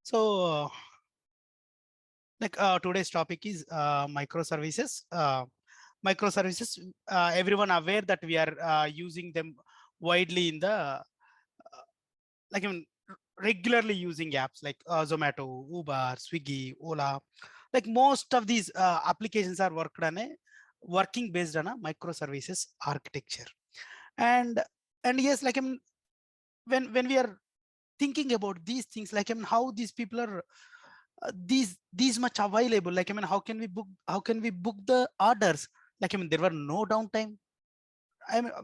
So, today's topic is microservices. Microservices. Everyone aware that we are using them widely in the like I mean regularly using apps like Zomato, Uber, Swiggy, Ola. Like most of these applications are working based on a microservices architecture. And yes, when we are thinking about these things, how these people are these much available, how can we book the orders, there were no downtime.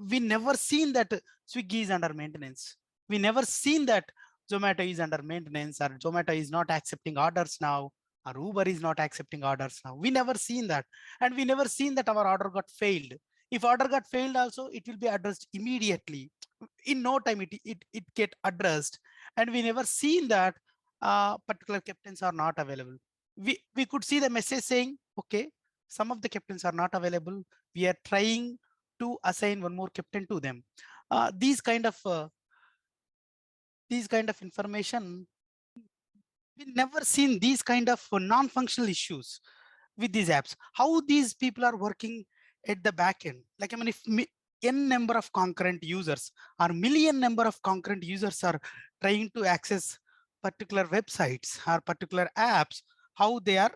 We never seen that Swiggy is under maintenance. We never seen that Zomato is under maintenance, or Zomato is not accepting orders now, or Uber is not accepting orders now. We never seen that. And we never seen that our order got failed. If order got failed also, it will be addressed immediately. In no time it get addressed. And we never seen that particular captains are not available. We could see the message saying, okay, some of the captains are not available, we are trying to assign one more captain to them. These kind of information, we never seen these kind of non-functional issues with these apps. How these people are working at the back end. If n number of concurrent users or million number of concurrent users are trying to access particular websites or particular apps, how they are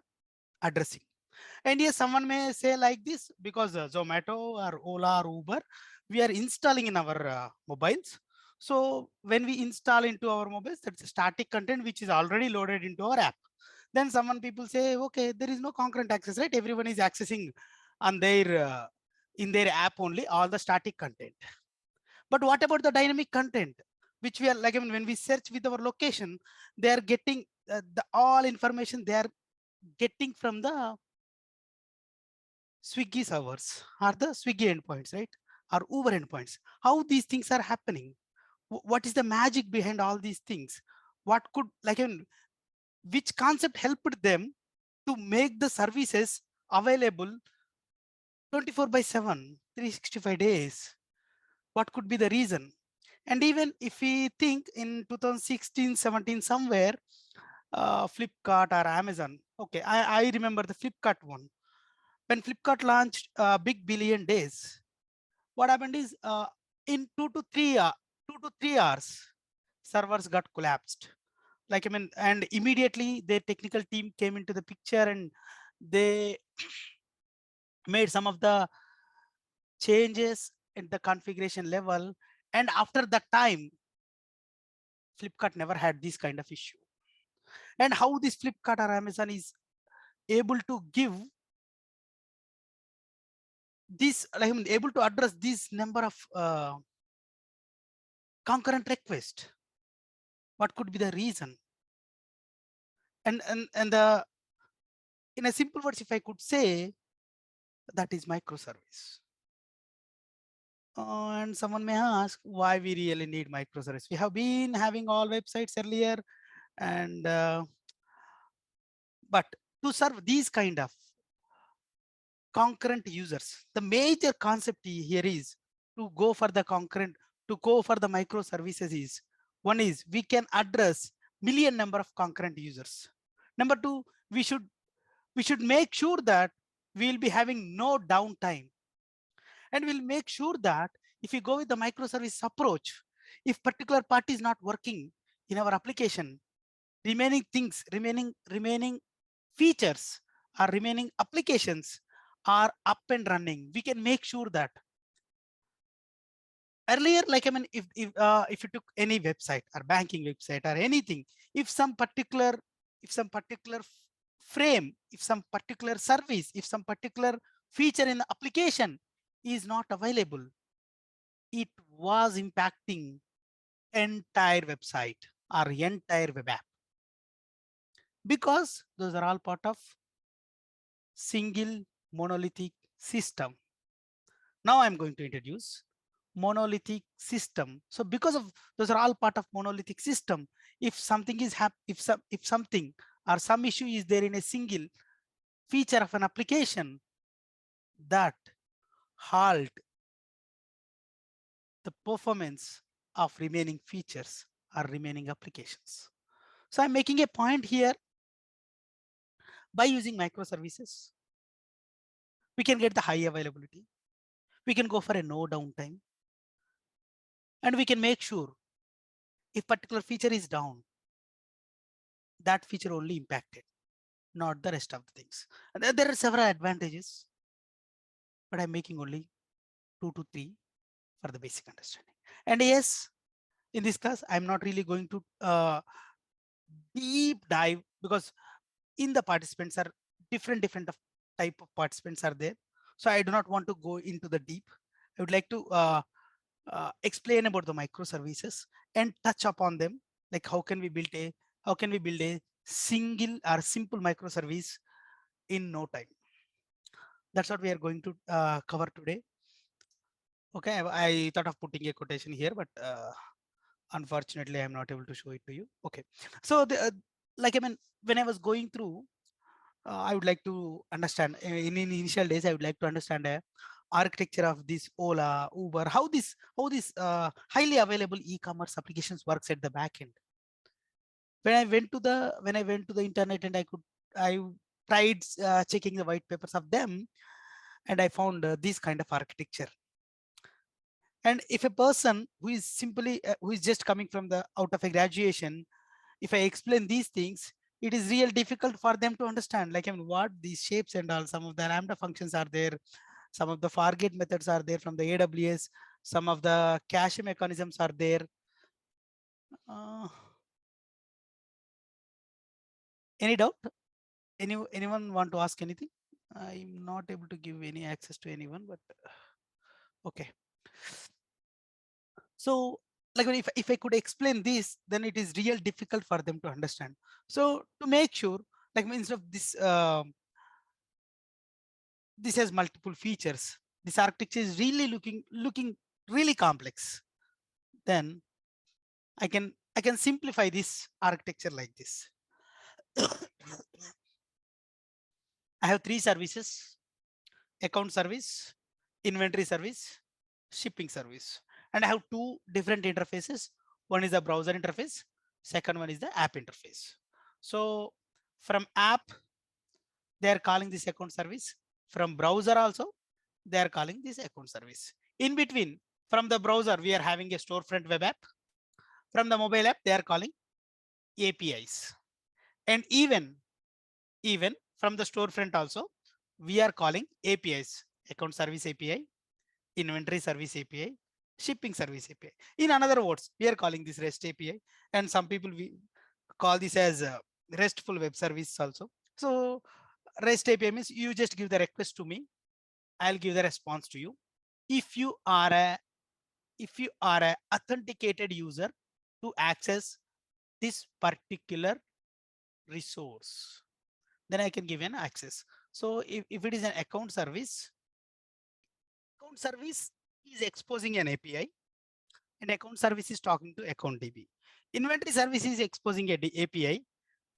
addressing. And yes, someone may say like this, because Zomato or Ola or Uber, we are installing in our mobiles. So when we install into our mobiles, that's a static content which is already loaded into our app. Then someone people say, okay, there is no concurrent access, right? Everyone is accessing on their in their app only all the static content. But what about the dynamic content, which we are when we search with our location, they are getting the all information they are getting from the Swiggy servers, or the Swiggy endpoints, right? Or Uber endpoints. How these things are happening? What is the magic behind all these things? What could which concept helped them to make the services available 24/7, 365 days? What could be the reason? And even if we think in 2016, 17, somewhere, Flipkart or Amazon. Okay, I remember the Flipkart one. When Flipkart launched Big Billion Days, what happened is in 2 to 3 hours, servers got collapsed. And immediately the technical team came into the picture, and they made some of the changes in the configuration level. And after that time, Flipkart never had this kind of issue. And how this Flipkart or Amazon is able to give this, able to address this number of concurrent requests? What could be the reason? And in a simple words, if I could say, that is microservice. And someone may ask why we really need microservice. We have been having all websites earlier, and but to serve these kind of concurrent users, the major concept here is to go for the concurrent, to go for the microservices is, one is we can address million number of concurrent users. Number two, we should make sure that we'll be having no downtime. And we'll make sure that if we go with the microservice approach, if particular part is not working in our application, remaining things, remaining features or remaining applications are up and running. We can make sure that earlier, if you took any website or banking website or anything, if some particular frame, if some particular service, if some particular feature in the application is not available, it was impacting entire website or entire web app, because those are all part of single monolithic system. Now I'm going to introduce monolithic system. So because of those are all part of monolithic system, if something is if something or some issue is there in a single feature of an application, that halt the performance of remaining features or remaining applications. So I'm making a point here. By using microservices, we can get the high availability. We can go for a no downtime. And we can make sure if particular feature is down, that feature only impacted, not the rest of the things. And there are several advantages, but I'm making only 2 to 3 for the basic understanding. And yes, in this class, I'm not really going to deep dive, because in the participants are different of type of participants are there. So I do not want to go into the deep. I would like to explain about the microservices and touch upon them, like how can we build a single or simple microservice in no time. That's what we are going to cover today. Okay, I thought of putting a quotation here, but unfortunately I'm not able to show it to you. Okay, so like I mean, when I was going through, I would like to understand in initial days, I would like to understand architecture of this Ola, Uber, how this highly available e-commerce applications works at the back end. When I went to the internet, and I tried checking the white papers of them, and I found this kind of architecture. And if a person who is just coming from the out of a graduation, if I explain these things, it is real difficult for them to understand. Like, I mean, what these shapes and all, some of the lambda functions are there, some of the forget methods are there from the AWS, some of the cache mechanisms are there. Uh, any doubt? Anyone want to ask anything? I'm not able to give any access to anyone, but okay. So, like, if I could explain this, then it is real difficult for them to understand. So to make sure, like, instead of this has multiple features, this architecture is really looking really complex, then I can simplify this architecture like this. I have 3 services: account service, inventory service, shipping service. And I have 2 different interfaces. One is the browser interface, second one is the app interface. So from app, they are calling this account service. From browser also, they are calling this account service. In between, from the browser, we are having a storefront web app. From the mobile app, they are calling APIs. And even from the storefront also, we are calling APIs: account service API, inventory service API, shipping service API. In another words, we are calling this REST API, and some people we call this as RESTful web service also. So REST API means you just give the request to me, I'll give the response to you. If you are a authenticated user to access this particular resource, then I can give an access. So if it is an account service is exposing an API, and account service is talking to account DB. Inventory service is exposing a API,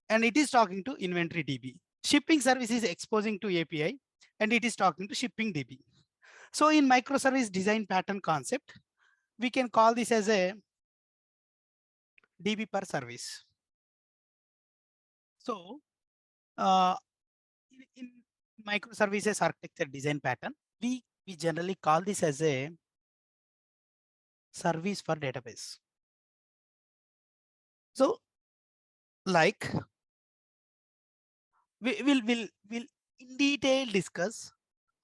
and it is talking to inventory DB. Shipping service is exposing to API, and it is talking to shipping DB. So in microservice design pattern concept, we can call this as a DB per service. So in microservices architecture design pattern, we generally call this as a service for database. So like we'll in detail discuss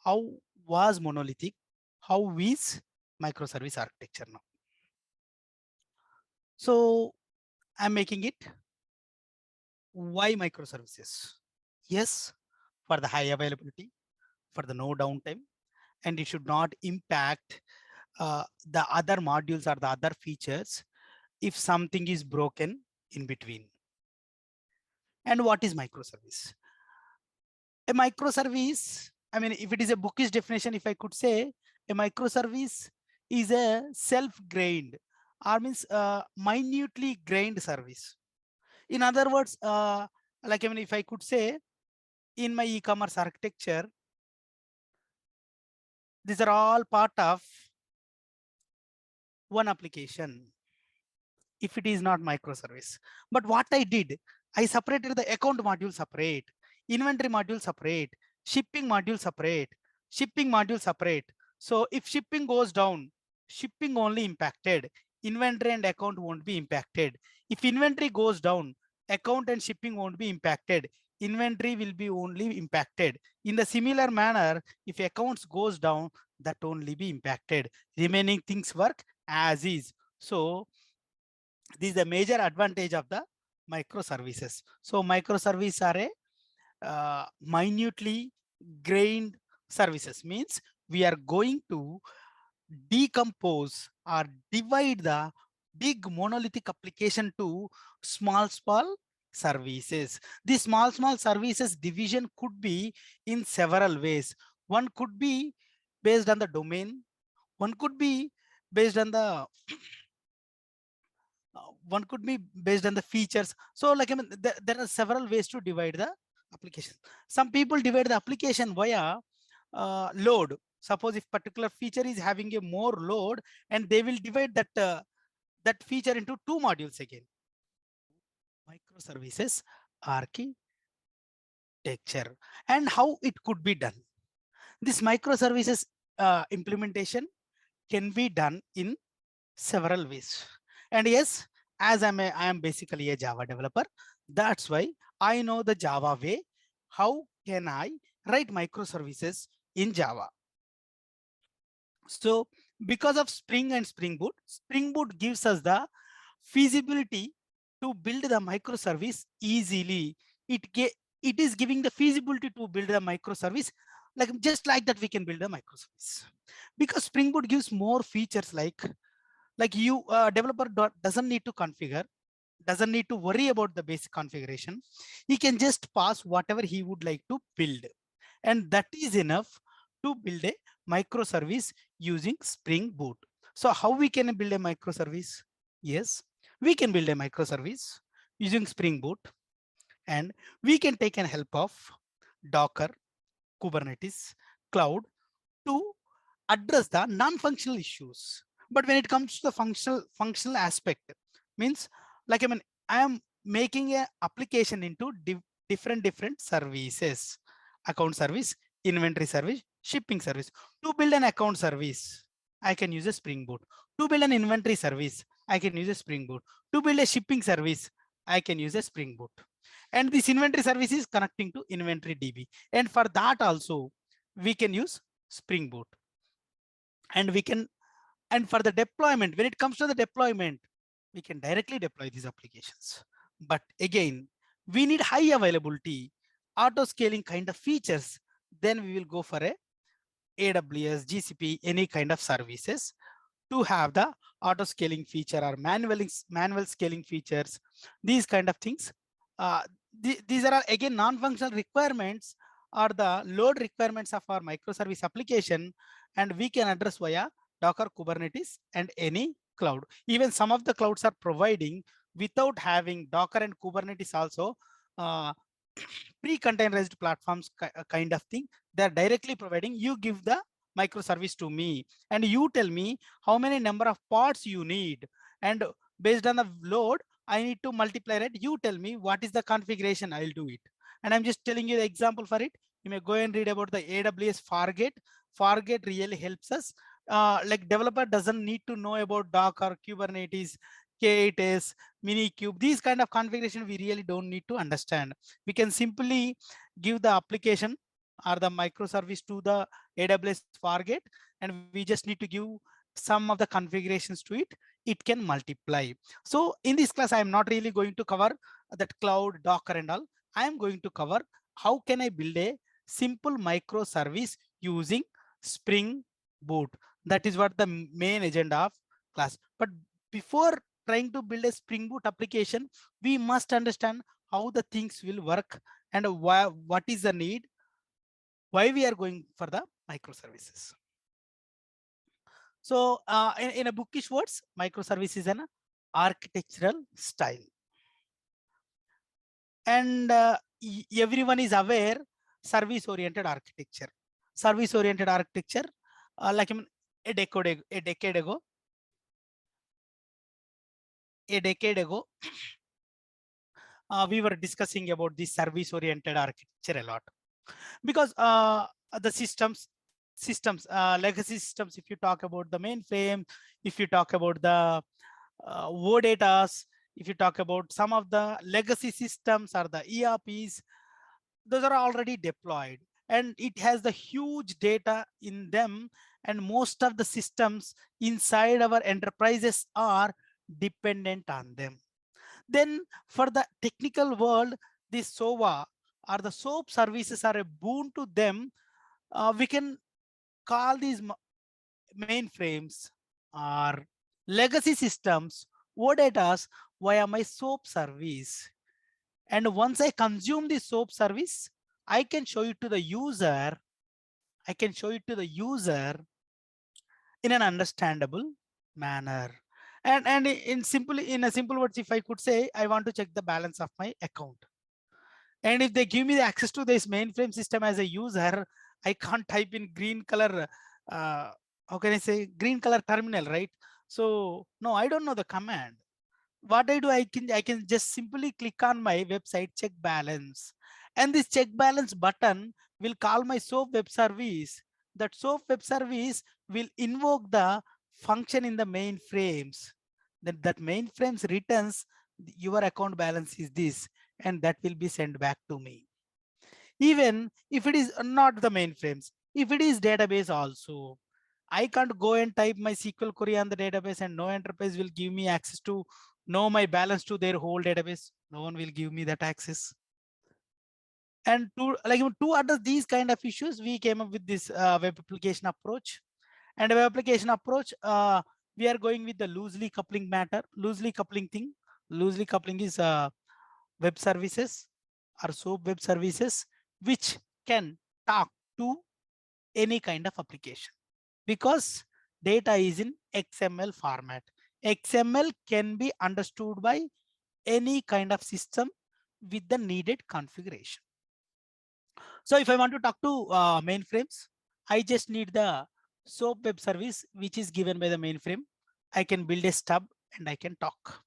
how was monolithic, how is microservice architecture now. So I'm making it why microservices. Yes, for the high availability, for the no downtime, and it should not impact the other modules or the other features if something is broken in between. And what is microservice? A microservice, I mean, if it is a bookish definition, if I could say, a microservice is a self-grained, or means minutely grained service. In other words, like, I mean, if I could say, in my e-commerce architecture, these are all part of one application. if it is not microservice. But what I did, I separated the account module separate, inventory module separate, shipping module separate, shipping module separate. So if shipping goes down, shipping only impacted, inventory and account won't be impacted. If inventory goes down, account and shipping won't be impacted, inventory will be only impacted. In the similar manner, if accounts goes down, that only be impacted, remaining things work as is. So this is the major advantage of the microservices. So microservices are a minutely grained services, means we are going to decompose or divide the big monolithic application to small services. The small services division could be in several ways. One could be based on the domain, one could be based on the one could be based on the features. So like I mean, there are several ways to divide the application. Some people divide the application via load. Suppose if particular feature is having a more load, and they will divide that feature into two modules again. Microservices architecture, and how it could be done. This microservices implementation can be done in several ways. And yes, as I am basically a Java developer, that's why I know the Java way. How can I write microservices in Java? So because of Spring and Spring Boot gives us the feasibility to build the microservice easily. It is giving the feasibility to build a microservice, like just like that we can build a microservice, because Spring Boot gives more features, like you developer doesn't need to configure, doesn't need to worry about the basic configuration. He can just pass whatever he would like to build, and that is enough to build a microservice using Spring Boot. So how we can build a microservice? Yes, we can build a microservice using Spring Boot, and we can take an help of Docker, Kubernetes, cloud to address the non-functional issues. But when it comes to the functional aspect, means like I am making a application into different services: account service, inventory service, shipping service. To build an account service, I can use a Spring Boot. To build an inventory service, I can use a Spring Boot. To build a shipping service, I can use a Spring Boot. And this inventory service is connecting to inventory DB. And for that also, we can use Spring Boot. And we can, and for the deployment, when it comes to the deployment, we can directly deploy these applications. But again, we need high availability, auto scaling kind of features. Then we will go for a AWS, GCP, any kind of services to have the auto scaling feature or manual scaling features, these kind of things. Uh, these are again non-functional requirements or the load requirements of our microservice application, and we can address via Docker, Kubernetes, and any cloud. Even some of the clouds are providing without having Docker and Kubernetes also. Uh, Pre-containerized platforms kind of thing, they're directly providing. You give the microservice to me and you tell me how many number of pods you need, and based on the load I need to multiply it. You tell me what is the configuration, I'll do it. And I'm just telling you the example for it. You may go and read about the AWS Fargate really helps us. Like developer doesn't need to know about Docker, Kubernetes, K8s, Minikube, these kind of configuration we really don't need to understand. We can simply give the application or the microservice to the AWS Fargate, and we just need to give some of the configurations to it. It can multiply. So in this class, I am not really going to cover that cloud, Docker and all. I am going to cover how can I build a simple microservice using Spring Boot. That is what the main agenda of class. But before trying to build a Spring Boot application, we must understand how the things will work and what is the need, why we are going for the microservices. So in a bookish words, microservice is an architectural style. And everyone is aware service-oriented architecture. Service-oriented architecture, like a decade ago, a decade ago, we were discussing about the service oriented architecture a lot, because the legacy systems, if you talk about the mainframe, if you talk about the ODatas, if you talk about some of the legacy systems or the ERPs, those are already deployed and it has the huge data in them, and most of the systems inside our enterprises are dependent on them. Then for the technical world, this SOA or the SOAP services are a boon to them. We can call these mainframes or legacy systems ODatas via my SOAP service. And once I consume the SOAP service, I can show it to the user. I can show it to the user in an understandable manner. And in a simple words, if I could say, I want to check the balance of my account. And if they give me the access to this mainframe system as a user, I can't type in green color, how can I say, green color terminal, right? So no, I don't know the command. What I do, I can just simply click on my website check balance, and this check balance button will call my SOAP web service. That SOAP web service will invoke the function in the mainframes. Then that mainframes returns your account balance is this, and that will be sent back to me. Even if it is not the mainframes, if it is database also, I can't go and type my SQL query on the database and no enterprise will give me access to know my balance to their whole database. No one will give me that access. And to address these kind of issues, we came up with this web application approach. And web application approach, we are going with the loosely coupling matter, loosely coupling thing. Loosely coupling is web services or SOAP web services, which can talk to any kind of application, because data is in XML format. XML can be understood by any kind of system with the needed configuration. So if I want to talk to mainframes, I just need the SOAP web service, which is given by the mainframe. I can build a stub and I can talk.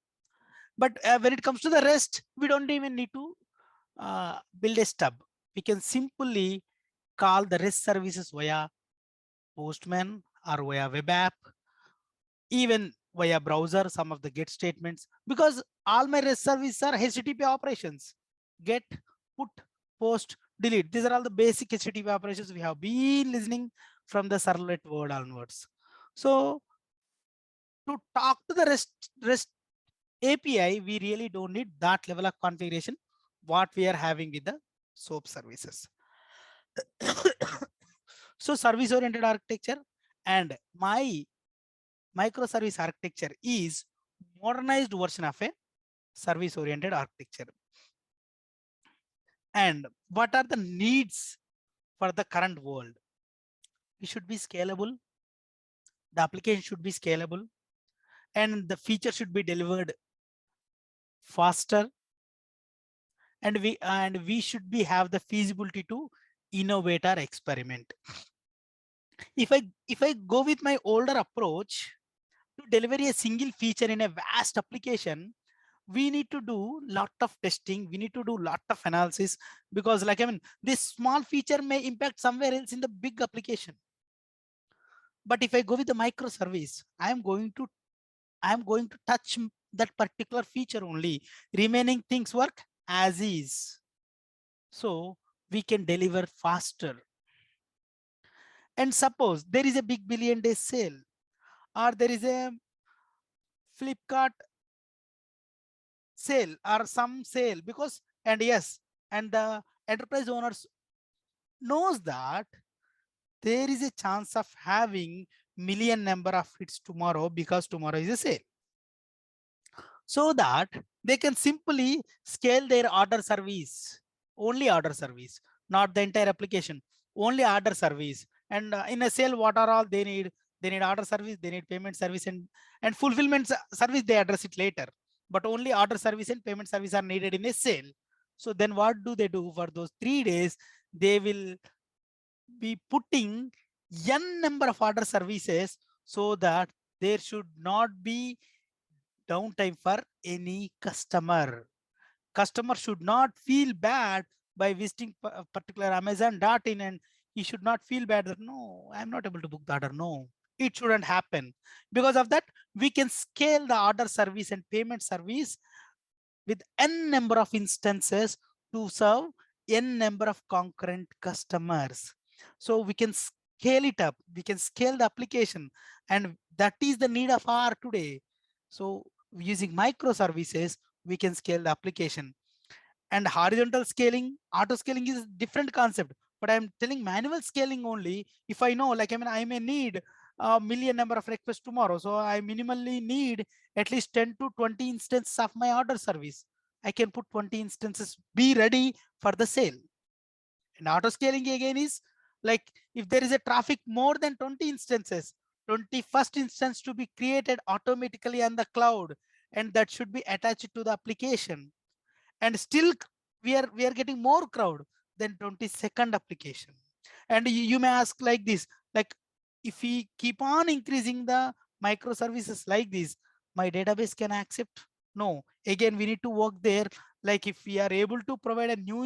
But when it comes to the rest, we don't even need to build a stub. We can simply call the REST services via Postman or via web app, even via browser, some of the get statements, because all my REST services are HTTP operations. Get, put, post, delete. These are all the basic HTTP operations we have been listening from the servlet world onwards. So to talk to the REST API, we really don't need that level of configuration what we are having with the SOAP services. So service oriented architecture and my microservice architecture is modernized version of a service oriented architecture. And what are the needs for the current world? We should be scalable. The application should be scalable and the feature should be delivered faster. And we should be have the feasibility to innovate or experiment. If I go with my older approach to deliver a single feature in a vast application, we need to do lot of testing, we need to do lot of analysis, because this small feature may impact somewhere else in the big application. But if I go with the microservice, I am going to touch that particular feature only. Remaining things work as is. So we can deliver faster. And suppose there is a big billion day sale, or there is a Flipkart sale or some sale, because and yes, and the enterprise owners knows that there is a chance of having million number of hits tomorrow because tomorrow is a sale, so that they can simply scale their order service, only order service, not the entire application, only order service. And in a sale, what are all they need? They need order service, they need payment service, and fulfillment service, they address it later. But only order service and payment service are needed in a sale. So then what do they do for those 3 days? They will be putting n number of order services, so that there should not be downtime for any customer. Customer should not feel bad by visiting a particular Amazon.in, and he should not feel bad that no, I'm not able to book the order. No, it shouldn't happen. Because of that, we can scale the order service and payment service with n number of instances to serve n number of concurrent customers. So we can scale it up, we can scale the application, and that is the need of our today. So using microservices, we can scale the application. And horizontal scaling, auto scaling is different concept, but I'm telling manual scaling only. If I know, like, I mean, I may need a million number of requests tomorrow, so I minimally need at least 10 to 20 instances of my order service. I can put 20 instances, be ready for the sale. And auto scaling again is like, if there is a traffic more than 20 instances, 21st instance to be created automatically on the cloud, and that should be attached to the application. And still we are getting more crowd than 22nd application. And you may ask like this, like, if we keep on increasing the microservices like this, my database can accept? No, again we need to work there. Like, if we are able to provide a new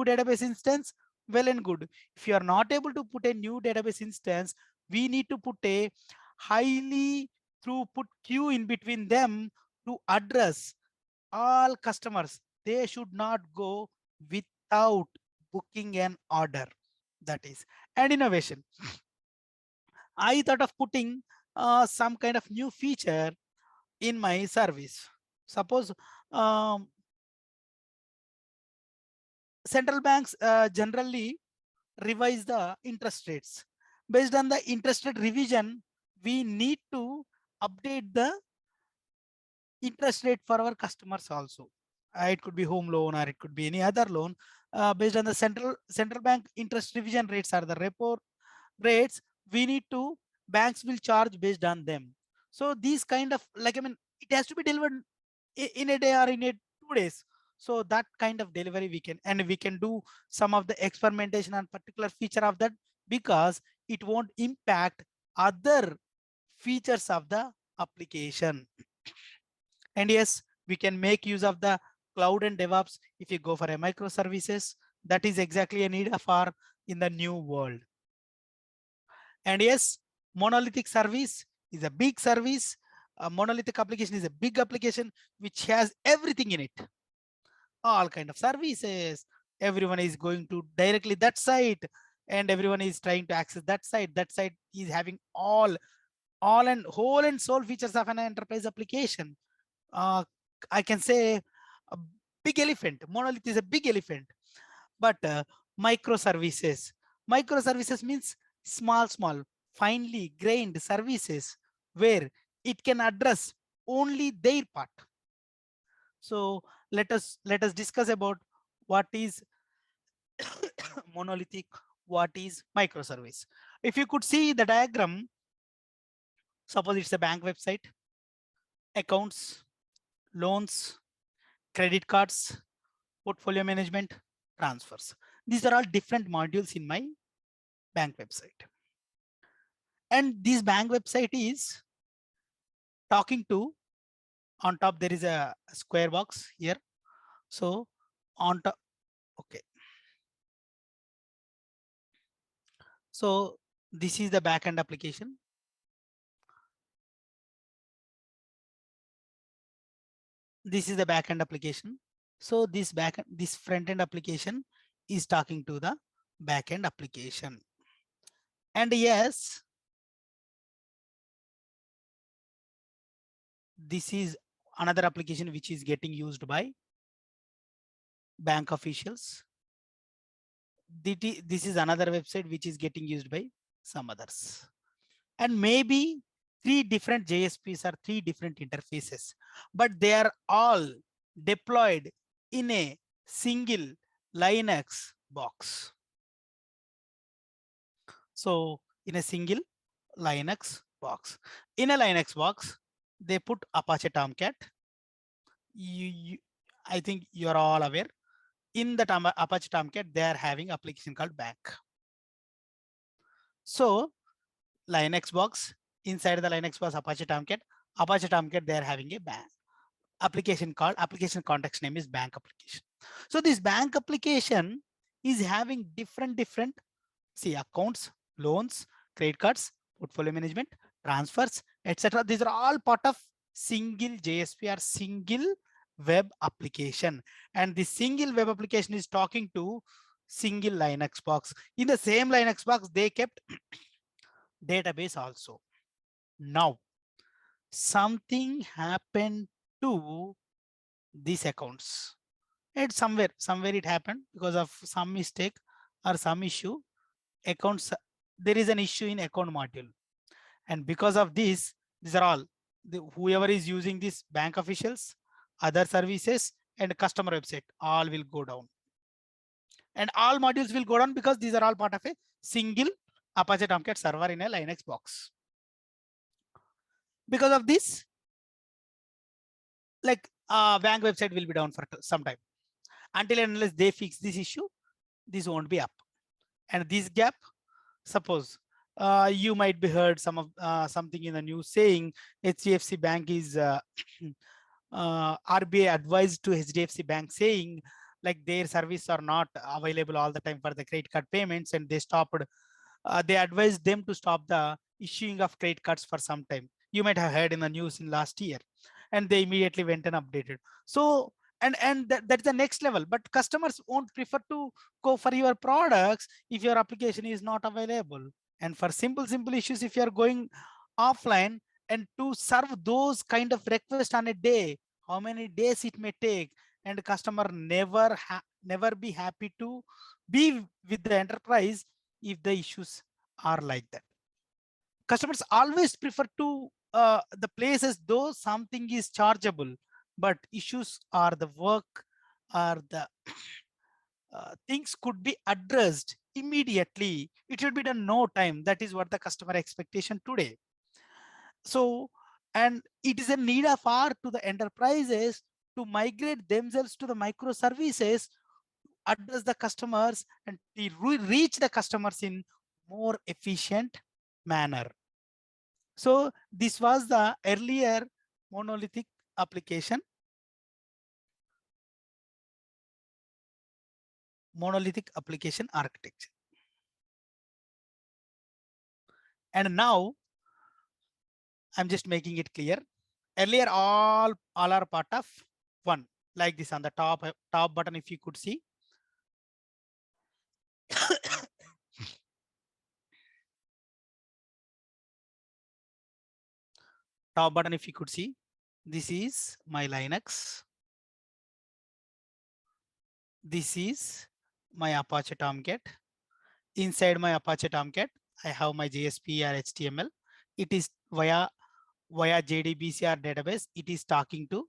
database instance, well and good. If you are not able to put a new database instance, we need to put a highly throughput queue in between them to address all customers. They should not go without booking an order. That is. And innovation, I thought of putting some kind of new feature in my service. Suppose um, central banks generally revise the interest rates. Based on the interest rate revision, we need to update the interest rate for our customers also. It could be home loan, or it could be any other loan. Based on the central bank interest revision rates, are the repo rates, we need to, banks will charge based on them. So these kind of, like, I mean, it has to be delivered in a day or in a 2 days. So that kind of delivery we can, and we can do some of the experimentation on particular feature of that, because it won't impact other features of the application. And yes, we can make use of the cloud and DevOps if you go for a microservices. That is exactly a need of our in the new world. And yes, monolithic service is a big service. A monolithic application is a big application which has everything in it. All kind of services. Everyone is going to directly that site, and everyone is trying to access that site. That site is having all and whole and soul features of an enterprise application. I can say a big elephant. Monolith is a big elephant. But microservices means small, finely grained services where it can address only their part. So let us discuss about what is monolithic, what is microservice. If you could see the diagram, suppose it's a bank website, accounts, loans, credit cards, portfolio management, transfers. These are all different modules in my bank website. And this bank website is talking to, on top there is a square box here. So on top, okay. So this is the backend application. This is the backend application. So this front end application is talking to the backend application. And yes, this is another application which is getting used by bank officials. This is another website which is getting used by some others. And maybe 3 different JSPs or 3 different interfaces, but they are all deployed in a single Linux box. So in a single Linux box, in a Linux box, they put Apache Tomcat. I think you're all aware. In the Apache Tomcat, they are having application called bank. So Linux box, inside the Linux box Apache Tomcat, Apache Tomcat, they are having a bank application called application context name is bank application. So this bank application is having different see accounts, loans, credit cards, portfolio management, transfers, etc. These are all part of single JSP or single web application. And the single web application is talking to single Linux box. In the same Linux box, they kept database also. Now, something happened to these accounts. And somewhere it happened because of some mistake or some issue. Accounts, there is an issue in account module. And because of this, these are all, whoever is using this bank officials, other services, and customer website, all will go down. And all modules will go down because these are all part of a single Apache Tomcat server in a Linux box. Because of this, like bank website will be down for some time. Until and unless they fix this issue, this won't be up. And this gap, suppose you might be heard some of something in the news saying HDFC Bank is RBI advised to HDFC Bank saying like their service are not available all the time for the credit card payments, and they stopped. They advised them to stop the issuing of credit cards for some time. You might have heard in the news in last year, and they immediately went and updated. So and that's the next level. But customers won't prefer to go for your products if your application is not available. And for simple issues, if you are going offline and to serve those kind of requests on a day, how many days it may take, and customer never be happy to be with the enterprise if the issues are like that. Customers always prefer to the places though something is chargeable, but issues are the work or the things could be addressed immediately. It should be done no time. That is what the customer expectation today. So, and it is a need of hour to the enterprises to migrate themselves to the microservices, address the customers, and reach the customers in more efficient manner. So this was the earlier monolithic application. Monolithic application architecture. And now I'm just making it clear. Earlier, all are part of one, like this on the top button. If you could see, top button. If you could see, this is my Linux. This is my Apache Tomcat. Inside my Apache Tomcat, I have my JSP or HTML. It is via JDBC or database. It is talking to,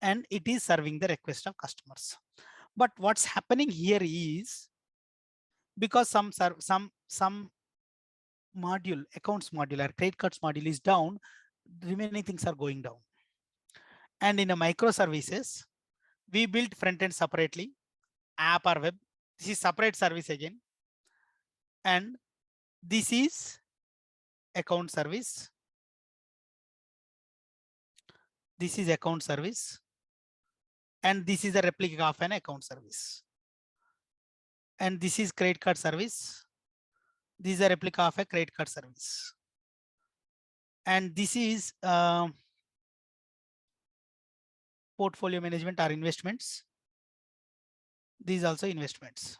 and it is serving the request of customers. But what's happening here is because some module, accounts module or credit cards module is down, remaining things are going down. And in a microservices, we built front end separately, app or web. This is separate service again. And this is account service. This is account service. And this is a replica of an account service. And this is credit card service. This is a replica of a credit card service. And this is portfolio management or investments. These also investments.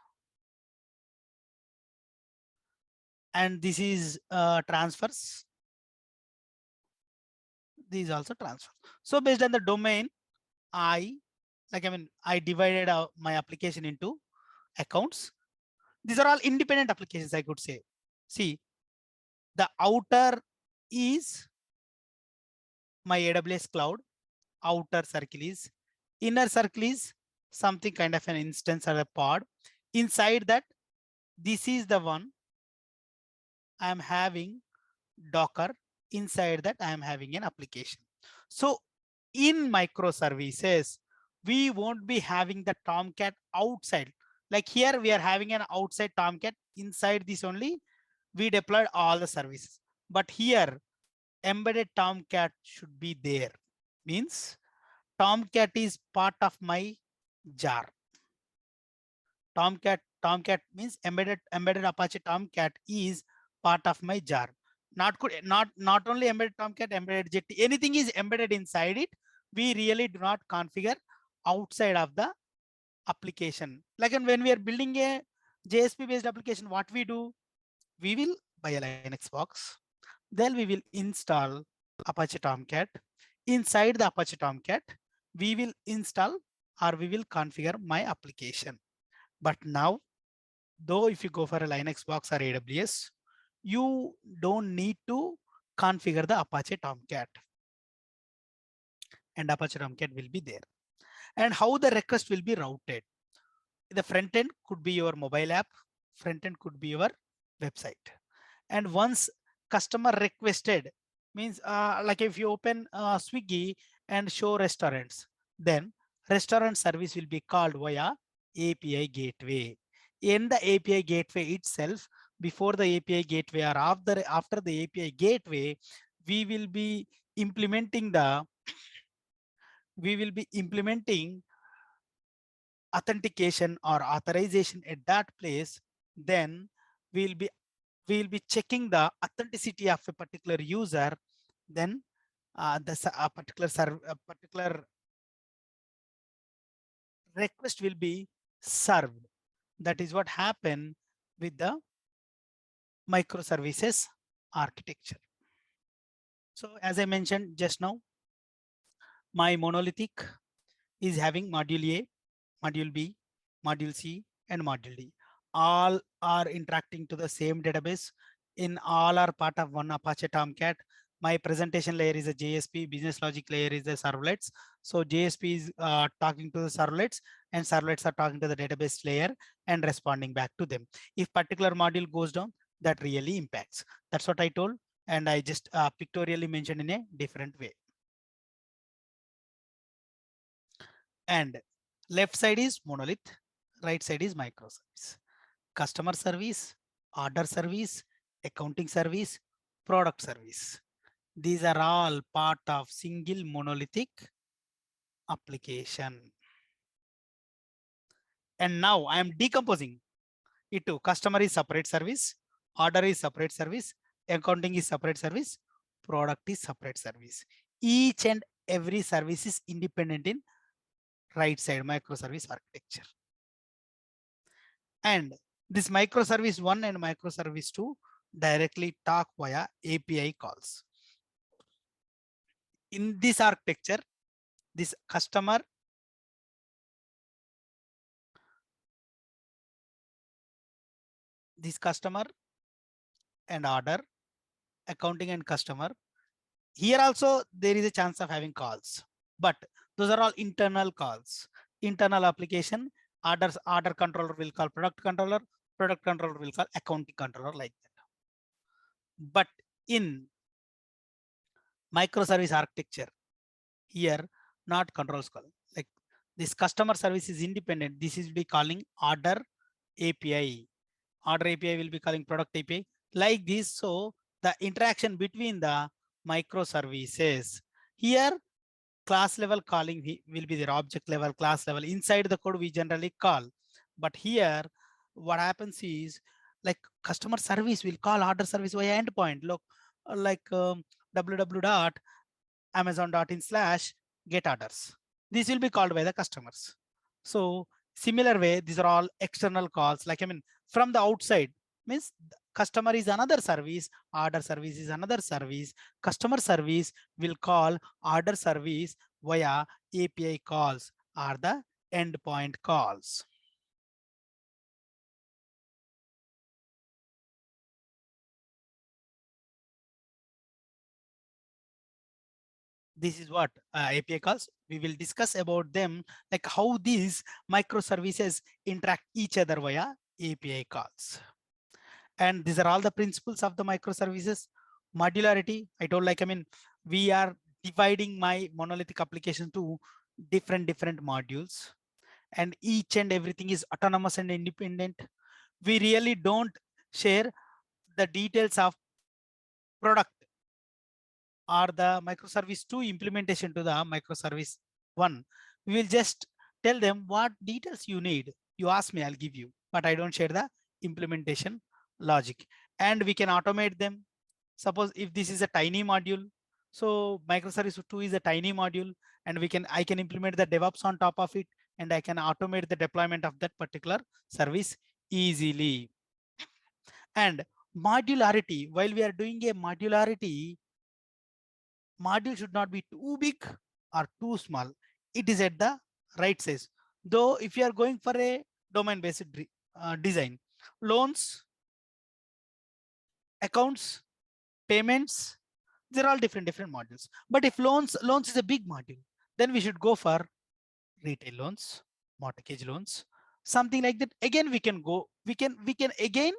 And this is transfers. These also transfer. So based on the domain, I divided my application into accounts. These are all independent applications, I could say. See, the outer is my AWS cloud. Outer circle is, inner circle is something kind of an instance or a pod. Inside that, this is the one I am having Docker. Inside that, I am having an application. So in microservices, we won't be having the Tomcat outside. Like here, we are having an outside Tomcat. Inside this only, we deployed all the services. But here, embedded Tomcat should be there. Means Tomcat is part of my jar. Tomcat means embedded Apache Tomcat is part of my jar. Not only embedded Tomcat, embedded Jetty, anything is embedded inside it. We really do not configure outside of the application. Like when we are building a JSP based application, what we do? We will buy a Linux box. Then we will install Apache Tomcat. Inside the Apache Tomcat, we will install or we will configure my application. But now, though if you go for a Linux box or AWS, you don't need to configure the Apache Tomcat. And Apache Tomcat will be there. And how the request will be routed. The front end could be your mobile app, front end could be your website. And once customer requested, means like if you open Swiggy and show restaurants, then restaurant service will be called via API gateway. In the API gateway itself, before the API gateway or after the API gateway, we will be implementing authentication or authorization at that place. Then we'll be checking the authenticity of a particular user. Then a particular request will be served. That is what happened with the microservices architecture. So as I mentioned just now, my monolithic is having module A, module B, module C, and module D. All are interacting to the same database. In all are part of one Apache Tomcat. My presentation layer is a JSP, business logic layer is the servlets. So JSP is talking to the servlets and servlets are talking to the database layer and responding back to them. If particular module goes down, that really impacts. That's what I told. And I just pictorially mentioned in a different way. And left side is monolith, right side is microservice. Customer service, order service, accounting service, product service. These are all part of single monolithic application. And now I am decomposing it to customer is separate service, order is separate service, accounting is separate service, product is separate service. Each and every service is independent in right side microservice architecture. And this microservice 1 and microservice 2 directly talk via API calls. In this architecture, this customer and order, accounting and customer. Here also there is a chance of having calls, but those are all internal calls. Internal application, order controller will call product controller will call accounting controller, like that. But in microservice architecture, here not controls call. Like this customer service is independent. This is be calling order API. Order API will be calling product API, like this. So the interaction between the microservices, here class level calling will be their object level, class level. Inside the code we generally call, but here what happens is like customer service will call order service via endpoint. Look, like www.amazon.in/get orders. These will be called by the customers. So similar way, these are all external calls. Like from the outside, means customer is another service, order service is another service. Customer service will call order service via API calls or the endpoint calls. This is what API calls. We will discuss about them, like how these microservices interact each other via API calls. And these are all the principles of the microservices. Modularity, I told, like we are dividing my monolithic application to different modules, and each and everything is autonomous and independent. We really don't share the details of product or the microservice 2 implementation to the microservice 1, we will just tell them what details you need. You ask me, I'll give you, but I don't share the implementation logic. And we can automate them. Suppose if this is a tiny module, so microservice 2 is a tiny module, and I can implement the DevOps on top of it, and I can automate the deployment of that particular service easily. And modularity, while we are doing a modularity, module should not be too big or too small. It is at the right size. Though if you are going for a domain based design, loans, accounts, payments, they're all different modules. But if loans is a big module, then we should go for retail loans, mortgage loans, something like that. Again, we can again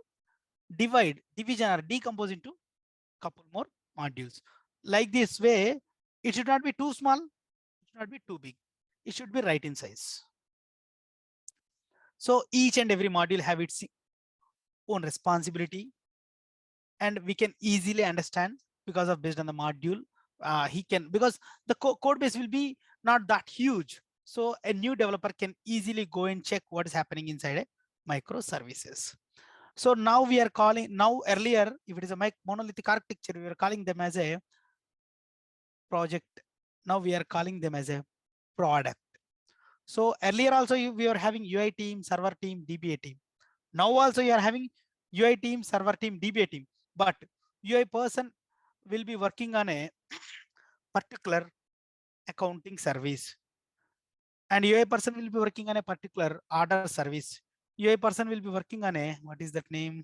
division or decompose into couple more modules. Like this way, it should not be too small, it should not be too big. It should be right in size. So each and every module have its own responsibility, and we can easily understand because of based on the module. He can, because the code base will be not that huge. So a new developer can easily go and check what is happening inside a microservices. So now we are calling, now earlier, if it is a monolithic architecture, we were calling them as a project. Now we are calling them as a product. So earlier also we were having UI team, server team, DBA team. Now also you are having UI team, server team, DBA team. But UI person will be working on a particular accounting service, and UI person will be working on a particular order service. UI person will be working on a, what is that name?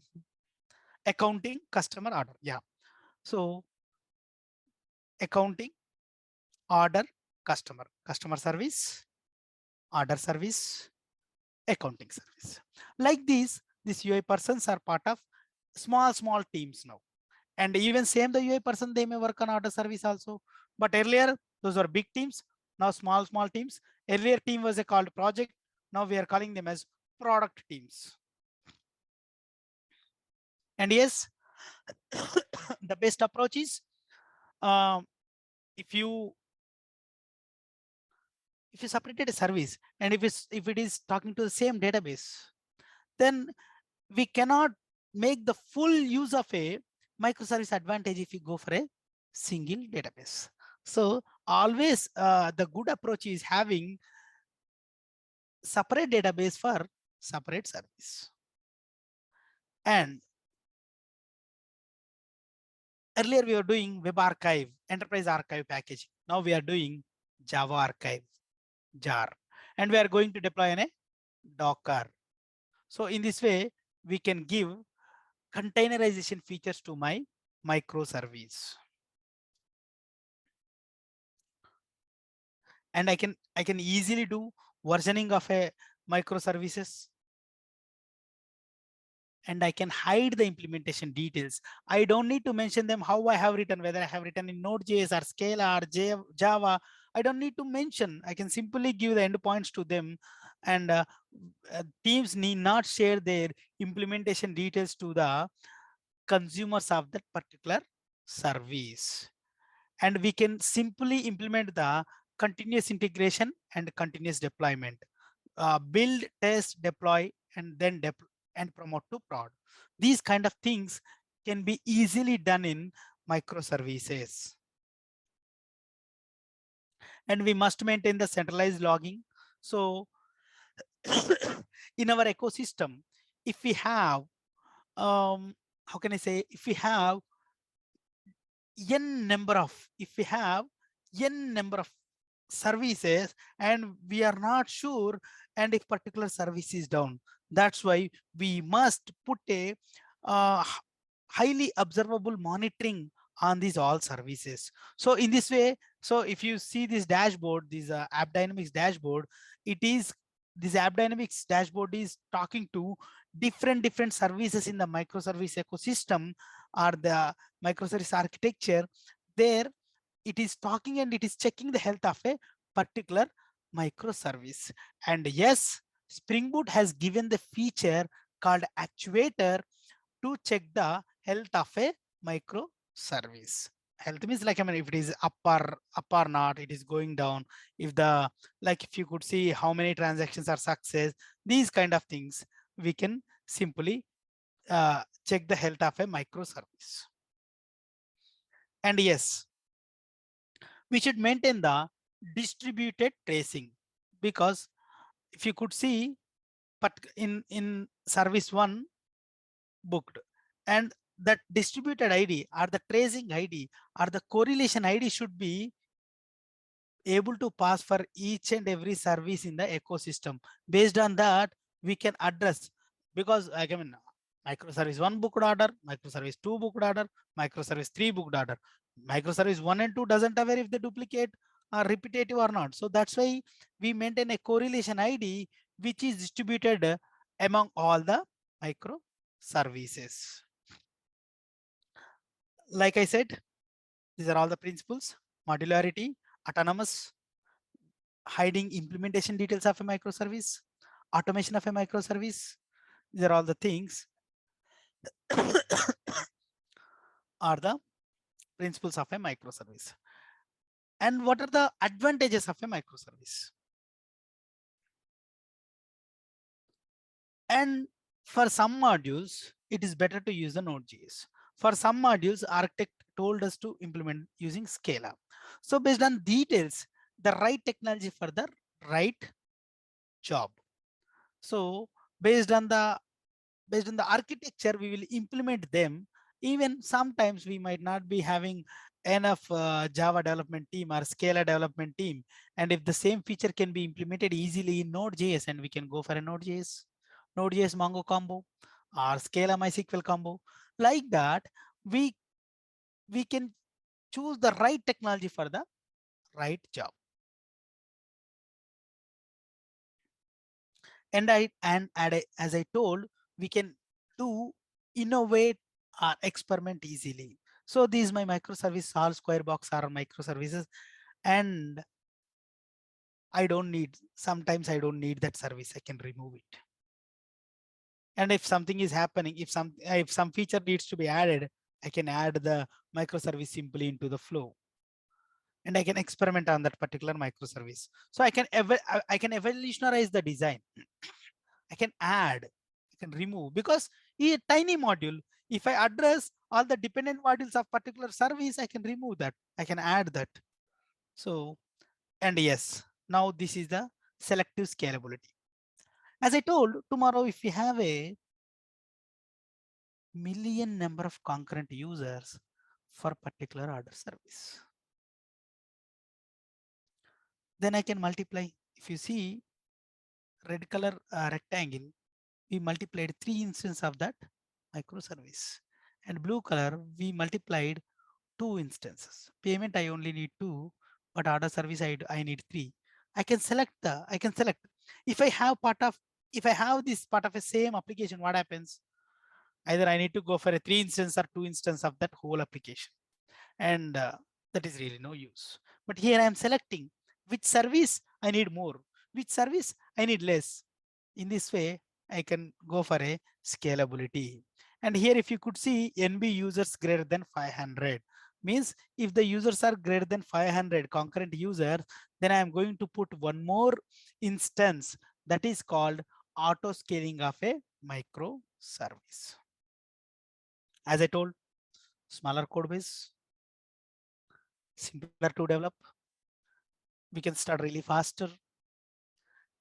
Accounting customer order. Yeah. So accounting, order, customer service, order service, accounting service. Like these UI persons are part of small teams now. And even same the UI person, they may work on order service also. But earlier, those were big teams. Now small teams. Earlier team was called project. Now we are calling them as product teams. And yes, the best approach is if you separated a service, and if it is talking to the same database, then we cannot make the full use of a microservice advantage if you go for a single database. So always the good approach is having separate database for separate service. And earlier we were doing web archive, enterprise archive package. Now we are doing Java archive, jar, and we are going to deploy in a Docker. So in this way, we can give containerization features to my microservice. And I can easily do versioning of a microservices, and I can hide the implementation details. I don't need to mention them how I have written, whether I have written in Node.js or Scala or Java. I don't need to mention. I can simply give the endpoints to them, and teams need not share their implementation details to the consumers of that particular service. And we can simply implement the continuous integration and continuous deployment. Build, test, deploy, and then and promote to prod. These kind of things can be easily done in microservices. And we must maintain the centralized logging. So in our ecosystem, if we have, how can I say, if we have if we have n number of services and we are not sure, and if particular service is down, that's why we must put a highly observable monitoring on these all services. So in this way, so if you see this dashboard, this app dynamics dashboard, it is, this app dynamics dashboard is talking to different services in the microservice ecosystem or the microservice architecture. There it is talking and it is checking the health of a particular microservice. And yes, Spring Boot has given the feature called actuator to check the health of a microservice. health means like, I mean, if it is up or not, it is going down. If the, like, if you could see how many transactions are success, these kind of things, we can simply check the health of a microservice. And yes, we should maintain the distributed tracing, because if you could see, but in service one booked, and that distributed ID or the tracing ID or the correlation ID should be able to pass for each and every service in the ecosystem. Based on that, we can address, because I mean, microservice 1 booked order, microservice 2 booked order, microservice 3 booked order. Microservice 1 and 2 doesn't aware if they duplicate or repetitive or not. So that's why we maintain a correlation ID which is distributed among all the microservices. Like I said, these are all the principles: modularity, autonomous, hiding implementation details of a microservice, automation of a microservice. These are all the things are the principles of a microservice. And what are the advantages of a microservice? And for some modules, it is better to use the Node.js. For some modules, architect told us to implement using Scala. So based on details, the right technology for the right job. So based on the architecture, we will implement them. Even sometimes we might not be having enough Java development team or Scala development team. And if the same feature can be implemented easily in Node.js, and we can go for a Node.js Mongo combo or Scala MySQL combo, like that, we can choose the right technology for the right job. And as I told, we can do innovate or experiment easily. So these my microservice all square box are microservices, and sometimes I don't need that service, I can remove it. And if something is happening, if some feature needs to be added, I can add the microservice simply into the flow, and I can experiment on that particular microservice. So I can evolutionize the design. I can add, I can remove, because a tiny module, if I address all the dependent modules of particular service, I can remove that, I can add that. So, and yes, now this is the selective scalability. As I told, tomorrow if we have a million number of concurrent users for particular order service, then I can multiply. If you see red color rectangle, we multiplied 3 instances of that microservice, and blue color we multiplied 2 instances. Payment I only need 2, but order service I need 3. I can select if I have this part of a same application, what happens? Either I need to go for a 3 instance or 2 instance of that whole application, and that is really no use. But here I am selecting which service I need more, which service I need less. In this way, I can go for a scalability. And here, if you could see NB users greater than 500, means if the users are greater than 500 concurrent users, then I am going to put one more instance, that is called auto scaling of a microservice. As I told, smaller code base, simpler to develop, we can start really faster,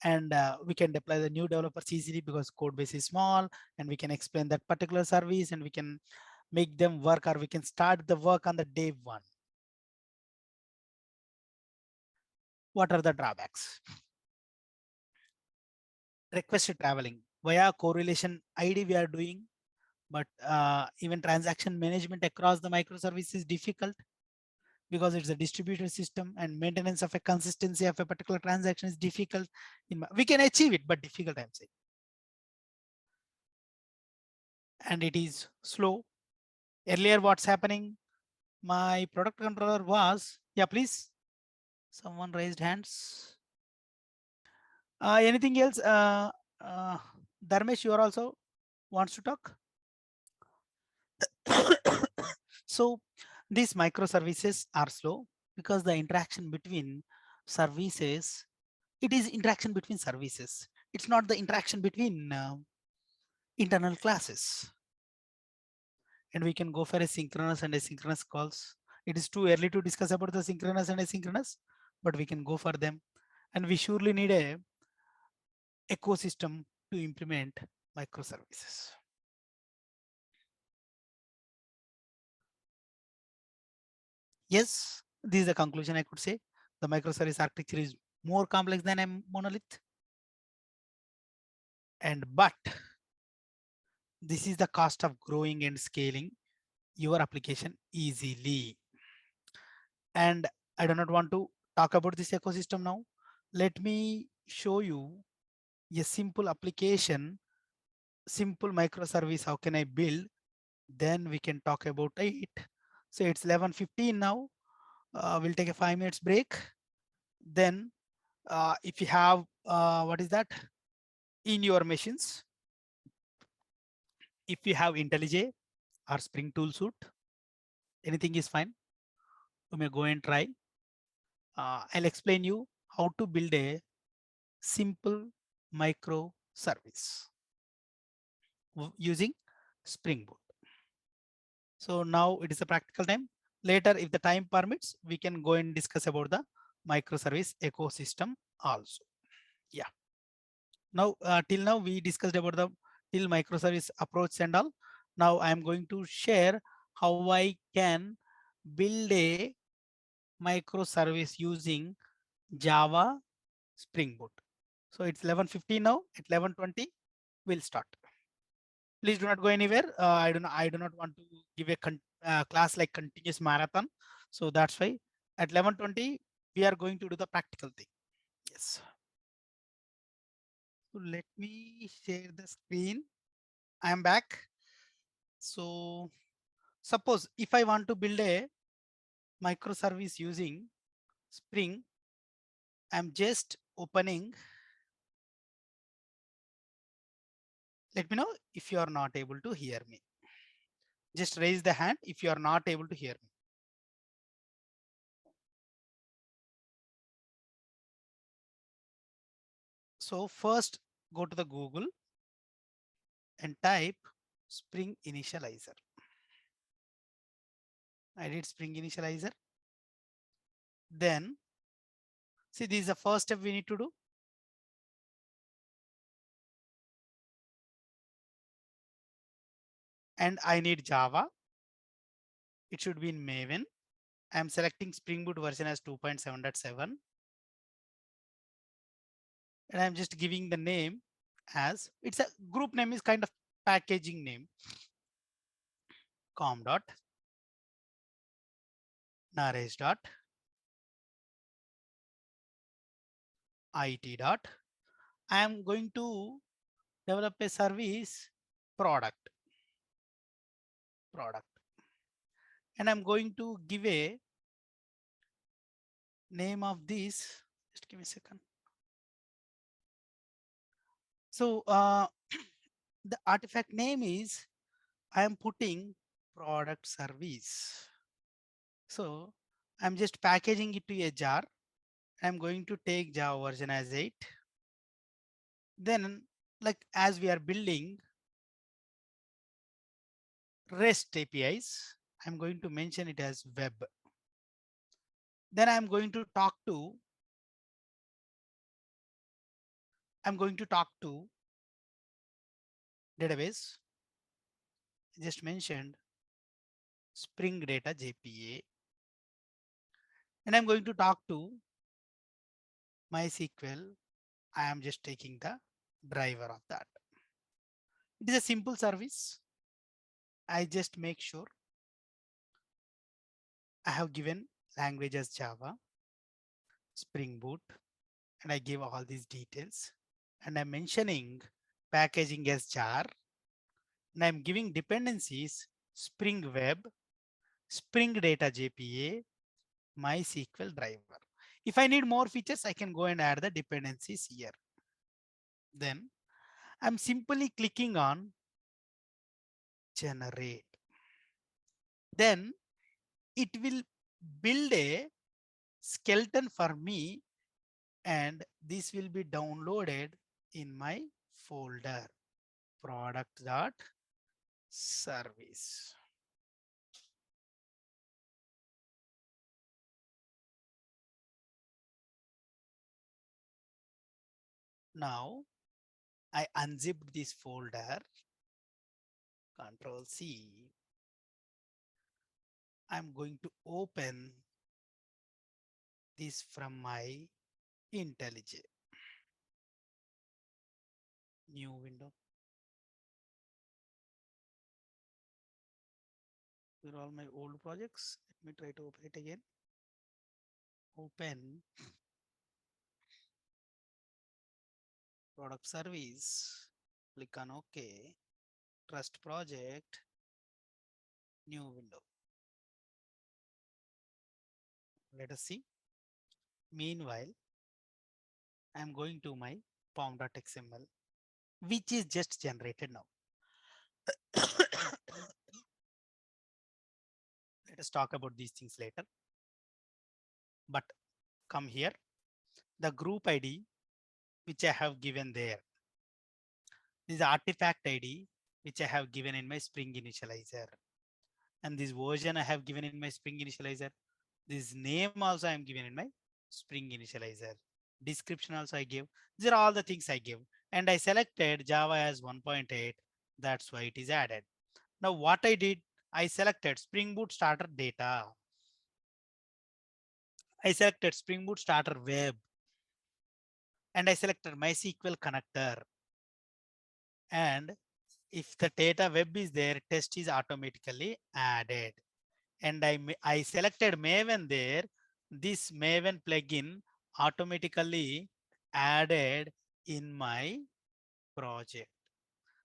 and we can deploy the new developers easily because code base is small, and we can explain that particular service, and we can make them work, or we can start the work on the day one. What are the drawbacks? Request traveling via correlation ID we are doing, but even transaction management across the microservice is difficult, because it's a distributed system, and maintenance of a consistency of a particular transaction is difficult. We can achieve it, but difficult, I'm saying. And it is slow. Earlier, what's happening? My product controller was, yeah, please. Someone raised hands. Anything else? Dharmesh, you are also wants to talk. So These microservices are slow because the interaction between services, it is interaction between services. It's not the interaction between internal classes. And we can go for a synchronous and asynchronous calls. It is too early to discuss about the synchronous and asynchronous, but we can go for them. And we surely need a ecosystem to implement microservices. Yes, this is the conclusion I could say. The microservice architecture is more complex than a monolith. And but this is the cost of growing and scaling your application easily. And I do not want to talk about this ecosystem now. Let me show you a simple application, simple microservice. How can I build? Then we can talk about it. So it's 11:15 now. We'll take a 5 minutes break. Then if you have, what is that? In your machines, if you have IntelliJ or Spring Tool Suite, anything is fine. You may go and try. I'll explain you how to build a simple microservice using Spring Boot. So now it is a practical time. Later, if the time permits, we can go and discuss about the microservice ecosystem also. Yeah. Now, till now we discussed about the till microservice approach and all. Now I am going to share how I can build a microservice using Java Spring Boot. So it's 11:15 now. At 11:20, we'll start. Please do not go anywhere. I do not want to give a class like continuous marathon. So that's why at 11:20 we are going to do the practical thing. Yes. So let me share the screen. I am back. So suppose if I want to build a microservice using Spring, I'm just opening. Let me know if you are not able to hear me. Just raise the hand if you are not able to hear me. So first go to the Google and type Spring Initializer. I did Spring Initializer. Then see, this is the first step we need to do. And I need Java. It should be in Maven. I'm selecting Spring Boot version as 2.7.7. And I'm just giving the name as, it's a group name is kind of packaging name. com dot naresh dot it dot. I am going to develop a service product. And I'm going to give a name of this. Just give me a second. So the artifact name is, I am putting product service. So I'm just packaging it to a jar. I'm going to take Java version as 8. Then like as we are building REST APIs, I'm going to mention it as web. Then I'm going to talk to database. Just mentioned Spring Data JPA. And I'm going to talk to MySQL. I am just taking the driver of that. It is a simple service. I just make sure I have given language as Java, Spring Boot, and I give all these details. And I'm mentioning packaging as jar. And I'm giving dependencies, Spring Web, Spring Data JPA, MySQL driver. If I need more features, I can go and add the dependencies here. Then I'm simply clicking on generate. Then it will build a skeleton for me, and this will be downloaded in my folder product.service. Now I unzipped this folder, Control C. I'm going to open this from my IntelliJ. New window. These are all my old projects. Let me try to open it again. Open product service. Click on OK. Trust project. New window. Let us see. Meanwhile, I'm going to my pom.xml, which is just generated now. Let us talk about these things later. But come here, the group ID, which I have given there. This is artifact ID, which I have given in my Spring Initializer. And this version I have given in my Spring Initializer. This name also I am given in my Spring Initializer. Description also I give. These are all the things I give. And I selected Java as 1.8. That's why it is added. Now what I did, I selected Spring Boot Starter Data. I selected Spring Boot Starter Web. And I selected MySQL connector. And if the data web is there, test is automatically added. And I selected Maven there. This Maven plugin automatically added in my project.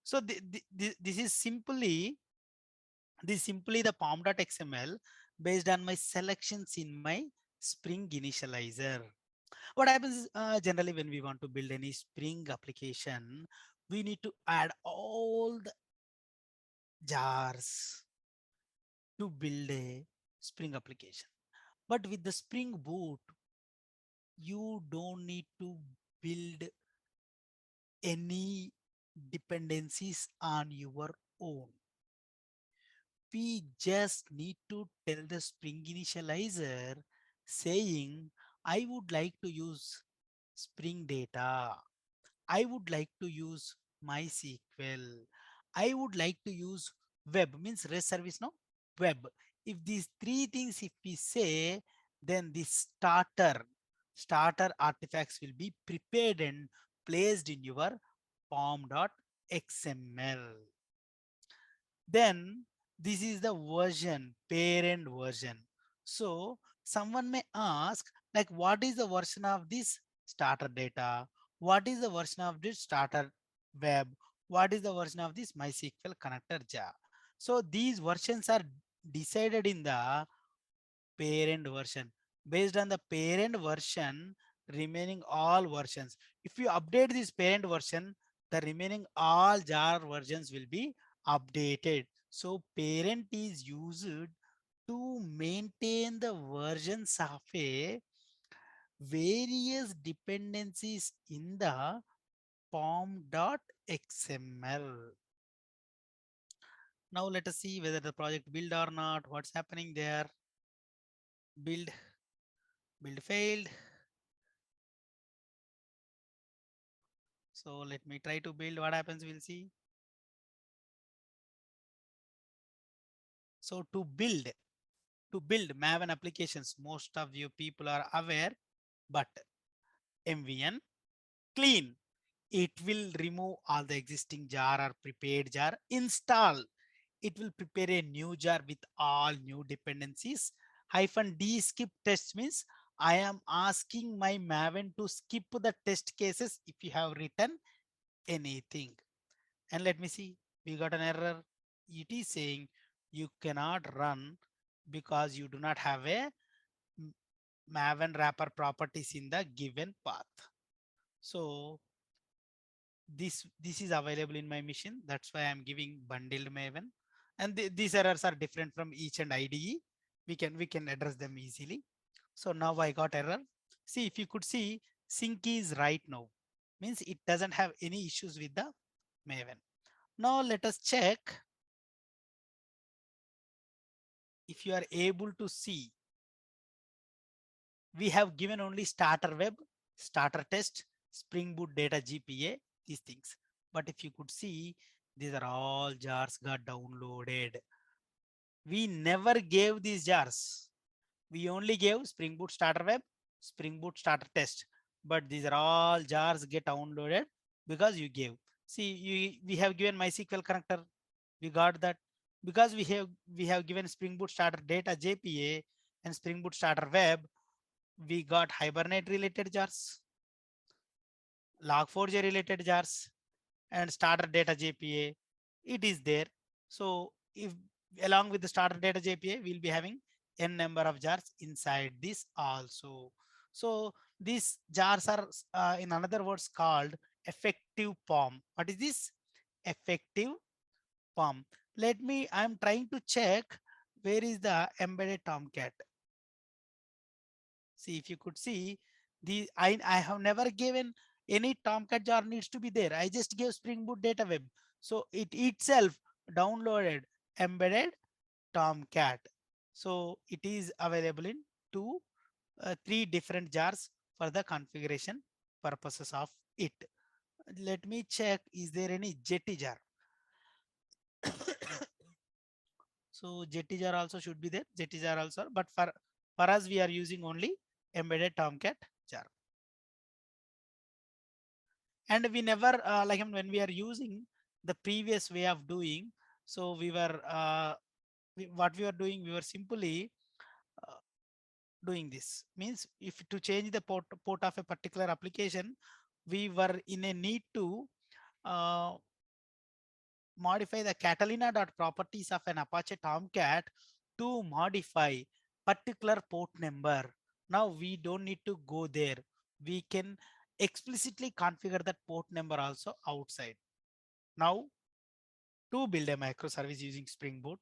So this is simply the pom.xml based on my selections in my Spring Initializer. What happens generally when we want to build any Spring application, we need to add all the jars to build a Spring application. But with the Spring Boot, you don't need to build any dependencies on your own. We just need to tell the Spring Initializer saying, I would like to use Spring Data. I would like to use MySQL. I would like to use web, means REST service, no? Web. If these three things, if we say, then the starter artifacts will be prepared and placed in your pom.xml. Then this is the version, parent version. So someone may ask, like, what is the version of this starter data? What is the version of this starter web? What is the version of this MySQL connector jar? So these versions are decided in the parent version. Based on the parent version, remaining all versions. If you update this parent version, the remaining all jar versions will be updated. So parent is used to maintain the versions of a various dependencies in the pom.xml. Now let us see whether the project build or not. What's happening there? Build failed. So let me try to build. What happens, we'll see. So to build Maven applications, most of you people are aware, but MVN clean, it will remove all the existing jar or prepared jar. Install, it will prepare a new jar with all new dependencies. -d skip test means I am asking my Maven to skip the test cases if you have written anything. And let me see, we got an error. It is saying you cannot run because you do not have a Maven wrapper properties in the given path. So this is available in my machine. That's why I'm giving bundled Maven. And these errors are different from each and IDE. we can address them easily. So now I got error. See, if you could see, sync is right now, means it doesn't have any issues with the Maven. Now let us check if you are able to see. We have given only starter web, starter test, Spring Boot data GPA, these things. But if you could see, these are all jars got downloaded. We never gave these jars. We only gave Spring Boot starter web, Spring Boot starter test. But these are all jars get downloaded because you gave. See, we have given MySQL connector. We got that because we have given Spring Boot starter data JPA and Spring Boot starter web. We got Hibernate related jars, Log4j related jars, and starter data JPA. It is there. So if along with the starter data JPA, we'll be having n number of jars inside this also. So these jars are in another words called effective POM. What is this? Effective POM. I'm trying to check where is the embedded Tomcat. See, if you could see, I have never given any Tomcat jar needs to be there. I just gave Spring Boot data web. So it itself downloaded embedded Tomcat. So it is available in three different jars for the configuration purposes of it. Let me check, is there any Jetty jar? So Jetty jar also should be there. Jetty jar also, but for us, we are using only embedded Tomcat jar. And we never when we are using the previous way of doing, so what we were doing, we were simply uh, doing this means if to change the port of a particular application, we were in a need to uh, modify the catalina.properties of an Apache Tomcat to modify particular port number. Now we don't need to go there. We can explicitly configure that port number also outside. Now to build a microservice using Spring Boot,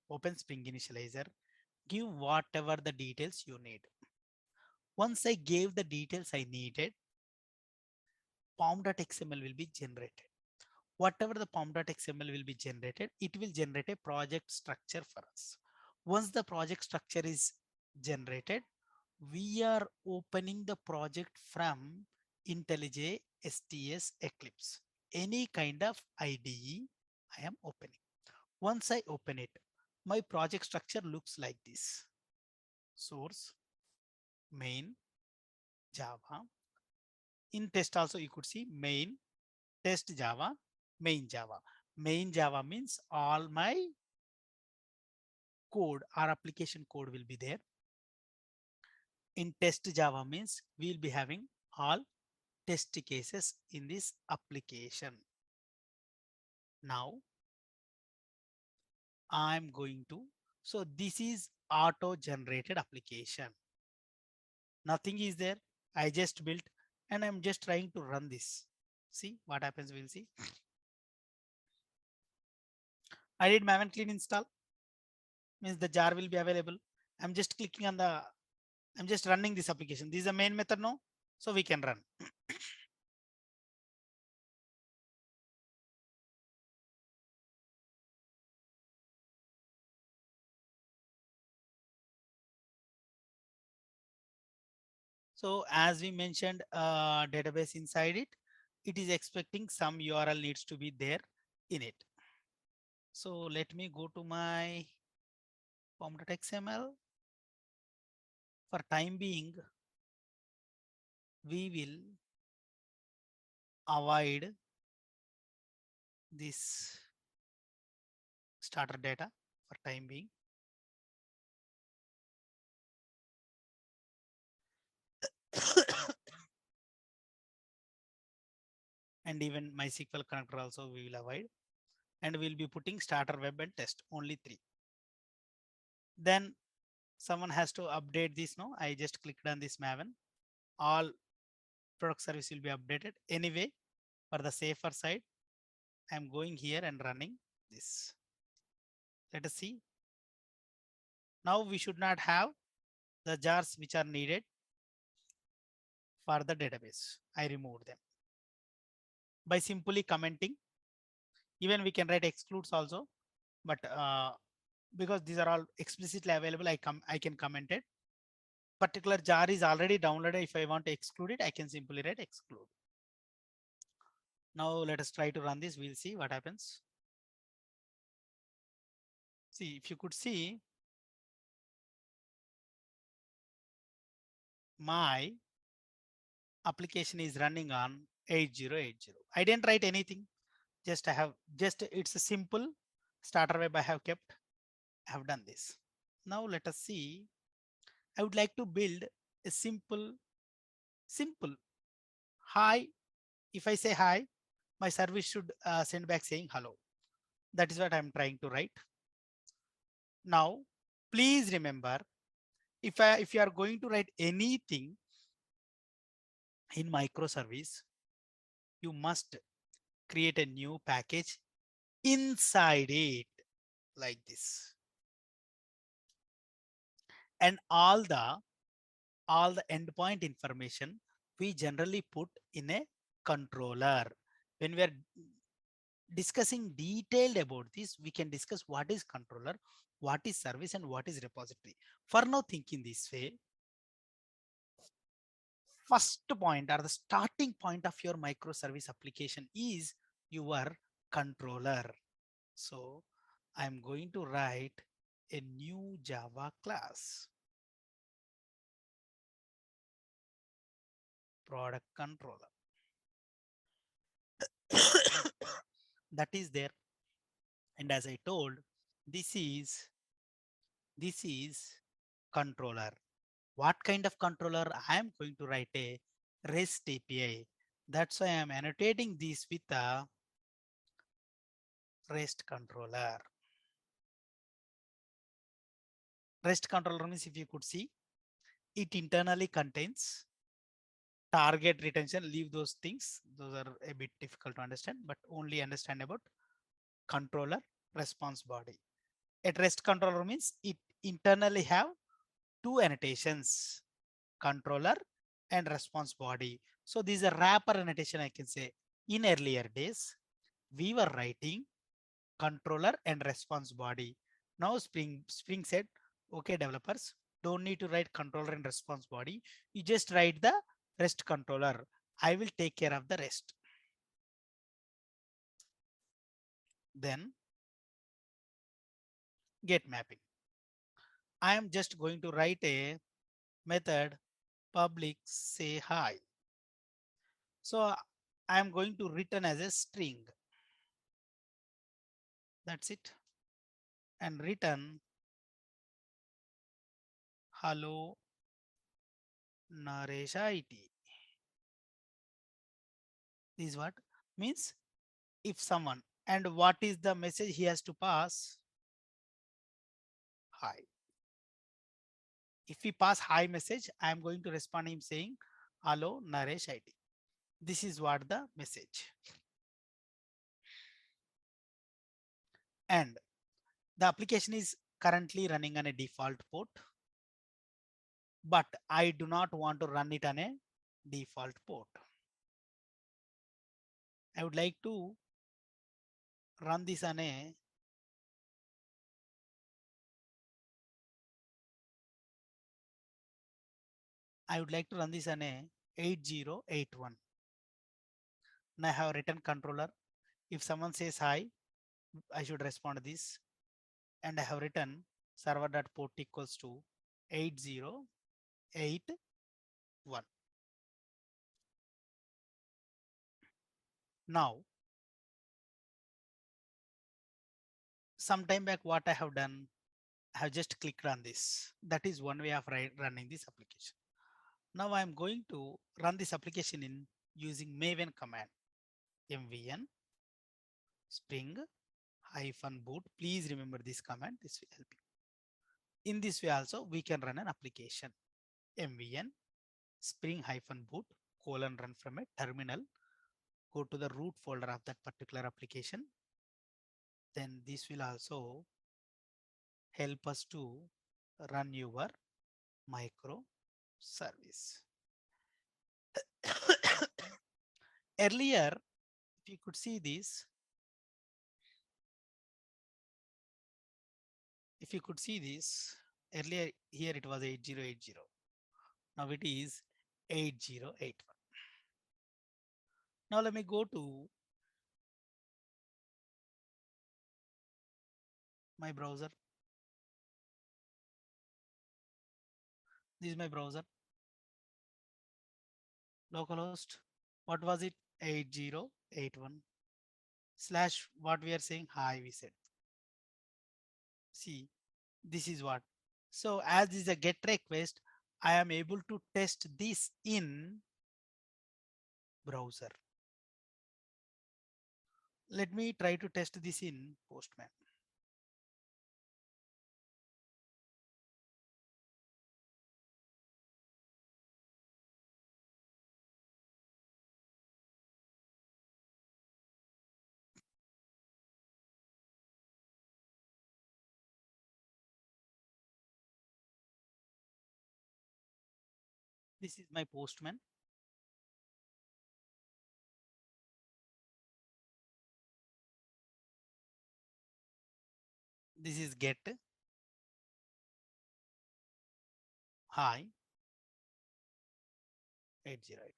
open Spring Initializer, give whatever the details you need. Once I gave the details I needed, pom.xml will be generated. Whatever the pom.xml will be generated, it will generate a project structure for us. Once the project structure is generated, we are opening the project from IntelliJ, STS, Eclipse. Any kind of IDE I am opening. Once I open it, my project structure looks like this. Source, main, Java. In test also you could see main, test Java, main Java. Main Java means all my code or application code will be there. In test Java means we'll be having all test cases in this application. Now I'm going to, so this is auto generated application. Nothing is there. I just built and I'm just trying to run this. See what happens, we'll see. I did maven clean install, means the jar will be available. I'm just clicking on the, I'm just running this application. This is the main method now, so we can run. So as we mentioned, database inside it, it is expecting some URL needs to be there in it. So let me go to my pom.xml. For time being, we will avoid this starter data for time being. And even MySQL connector also we will avoid. And we'll be putting starter web and test, only three. Then someone has to update this. No, I just clicked on this Maven. All product service will be updated. Anyway, for the safer side, I'm going here and running this. Let us see. Now we should not have the jars which are needed for the database. I removed them by simply commenting. Even we can write excludes also, but because these are all explicitly available, I can comment it. Particular jar is already downloaded. If I want to exclude it, I can simply write exclude. Now let us try to run this. We'll see what happens. See, if you could see, my application is running on 8080. I didn't write anything. Just I have just it's a simple starter web I have kept. I have done this. Now let us see. I would like to build a simple hi. If I say hi, my service should send back saying hello. That is what I'm trying to write. Now, please remember, if you are going to write anything in microservice, you must create a new package inside it like this. And all the endpoint information we generally put in a controller. When we are discussing detailed about this, we can discuss what is controller, what is service, and what is repository. For now, think in this way. First point or the starting point of your microservice application is your controller. So I'm going to write a new Java class, product controller. That is there. And as I told, this is controller. What kind of controller? I am going to write a REST API. That's why I am annotating this with a REST controller. REST controller means, if you could see, it internally contains target retention. Leave those things. Those are a bit difficult to understand, but only understand about controller response body. At REST controller means it internally have two annotations, controller and response body. So this is a wrapper annotation, I can say. In earlier days, we were writing controller and response body. Now Spring said, okay, developers, don't need to write controller and response body. You just write the REST controller. I will take care of the rest. Then get mapping. I am just going to write a method public say hi. So I am going to return as a string. That's it. And return hello Naresh IT. This is what means if someone, and what is the message he has to pass? Hi. If we pass hi message, I am going to respond him saying hello Naresh IT. This is what the message. And the application is currently running on a default port, but I do not want to run it on a default port. I would like to run this on a I would like to run this on a 8081. Now I have written controller. If someone says hi, I should respond to this. And I have written server.port equals to 8081. Now, some time back, what I have done, I have just clicked on this. That is one way of running this application. Now I am going to run this application in using Maven command. MVN spring -boot. Please remember this command. This will help you. In this way also, we can run an application. MVN spring-boot : run from a terminal. Go to the root folder of that particular application. Then this will also help us to run your microservice. Earlier, if you could see this, if you could see this, earlier here it was 8080. Now it is 8081. Now let me go to my browser. This is my browser. Localhost. What was it? 8081 slash what we are saying. Hi, we said. See, this is what. So as is a GET request, I am able to test this in browser. Let me try to test this in Postman. This is my Postman. This is get. Hi, 808.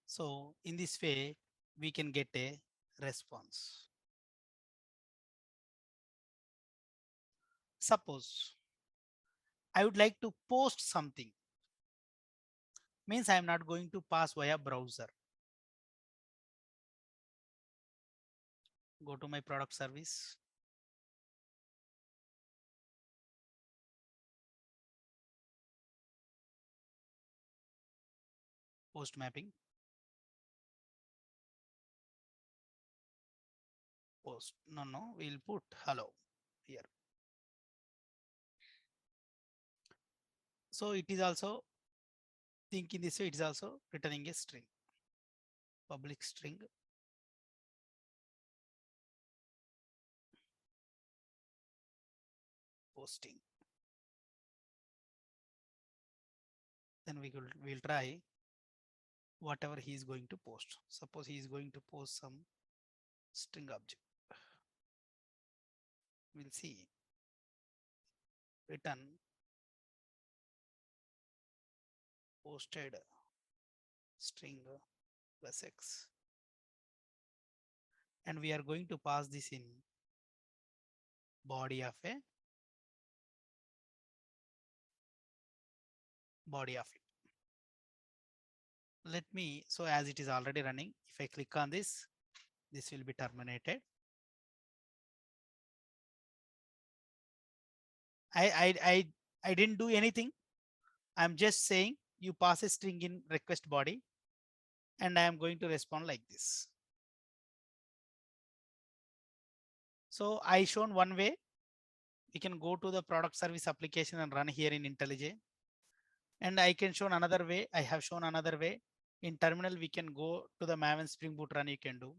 So in this way, we can get a response. Suppose I would like to post something, means I am not going to pass via browser. Go to my product service. Post mapping. Post. No, we'll put hello here. So it is also think in this way, it is also returning a string, public string. Posting. Then we'll try whatever he is going to post. Suppose he is going to post some string object. We'll see. Return posted string plus x. And we are going to pass this in body of a body of it. Let me, so as it is already running, if I click on this, this will be terminated. I didn't do anything. I'm just saying you pass a string in request body and I am going to respond like this. So I shown one way. We can go to the product service application and run here in IntelliJ. And I can show another way. I have shown another way. In terminal, we can go to the Maven Spring Boot run you can do.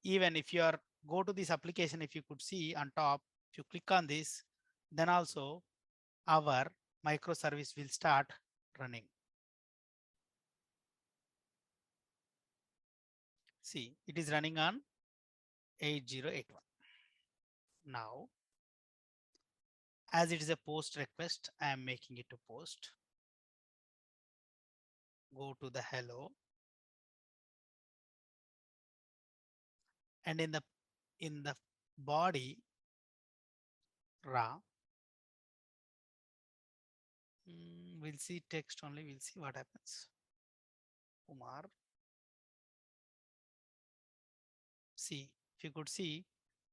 Even if you are go to this application, if you could see on top, if you click on this, then also our microservice will start running. See, it is running on 8081. Now, as it is a post request, I am making it to post. Go to the hello. And in the body raw, we'll see text only. We'll see what happens. Kumar. See, if you could see,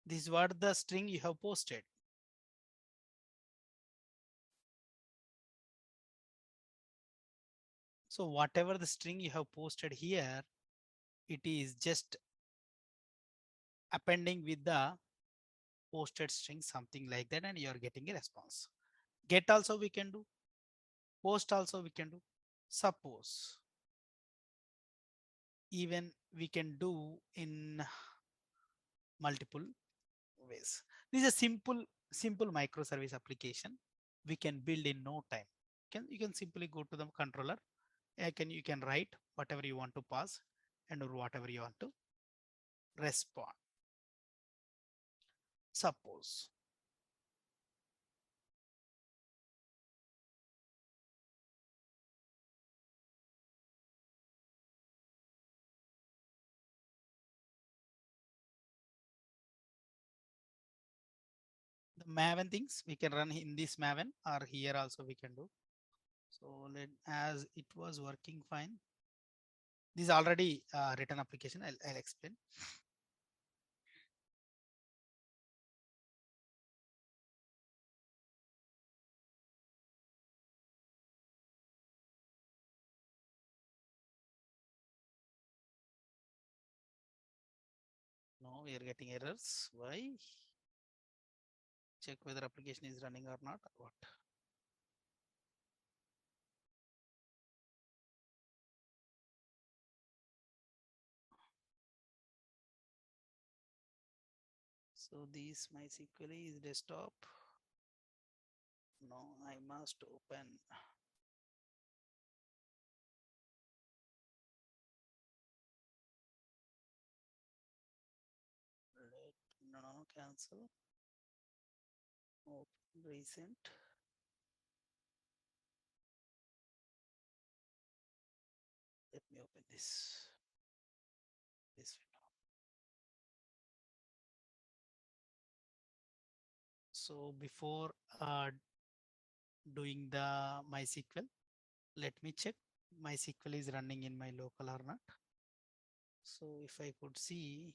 this is what the string you have posted. So whatever the string you have posted here, it is just appending with the posted string, something like that, and you are getting a response. Get also we can do. Post also we can do. Suppose even we can do in multiple ways. This is a simple simple microservice application we can build in no time. You can simply go to the controller. You can write whatever you want to pass and or whatever you want to respond. Suppose the Maven things we can run in this Maven, or here also we can do. So let, as it was working fine. This is already written application. I'll explain. No, we are getting errors. Why? Check whether application is running or not. Or what? So this MySQL is desktop. No, I must open. Let no cancel. Open recent. Let me open this window. So before doing the MySQL, let me check MySQL is running in my local or not. So if I could see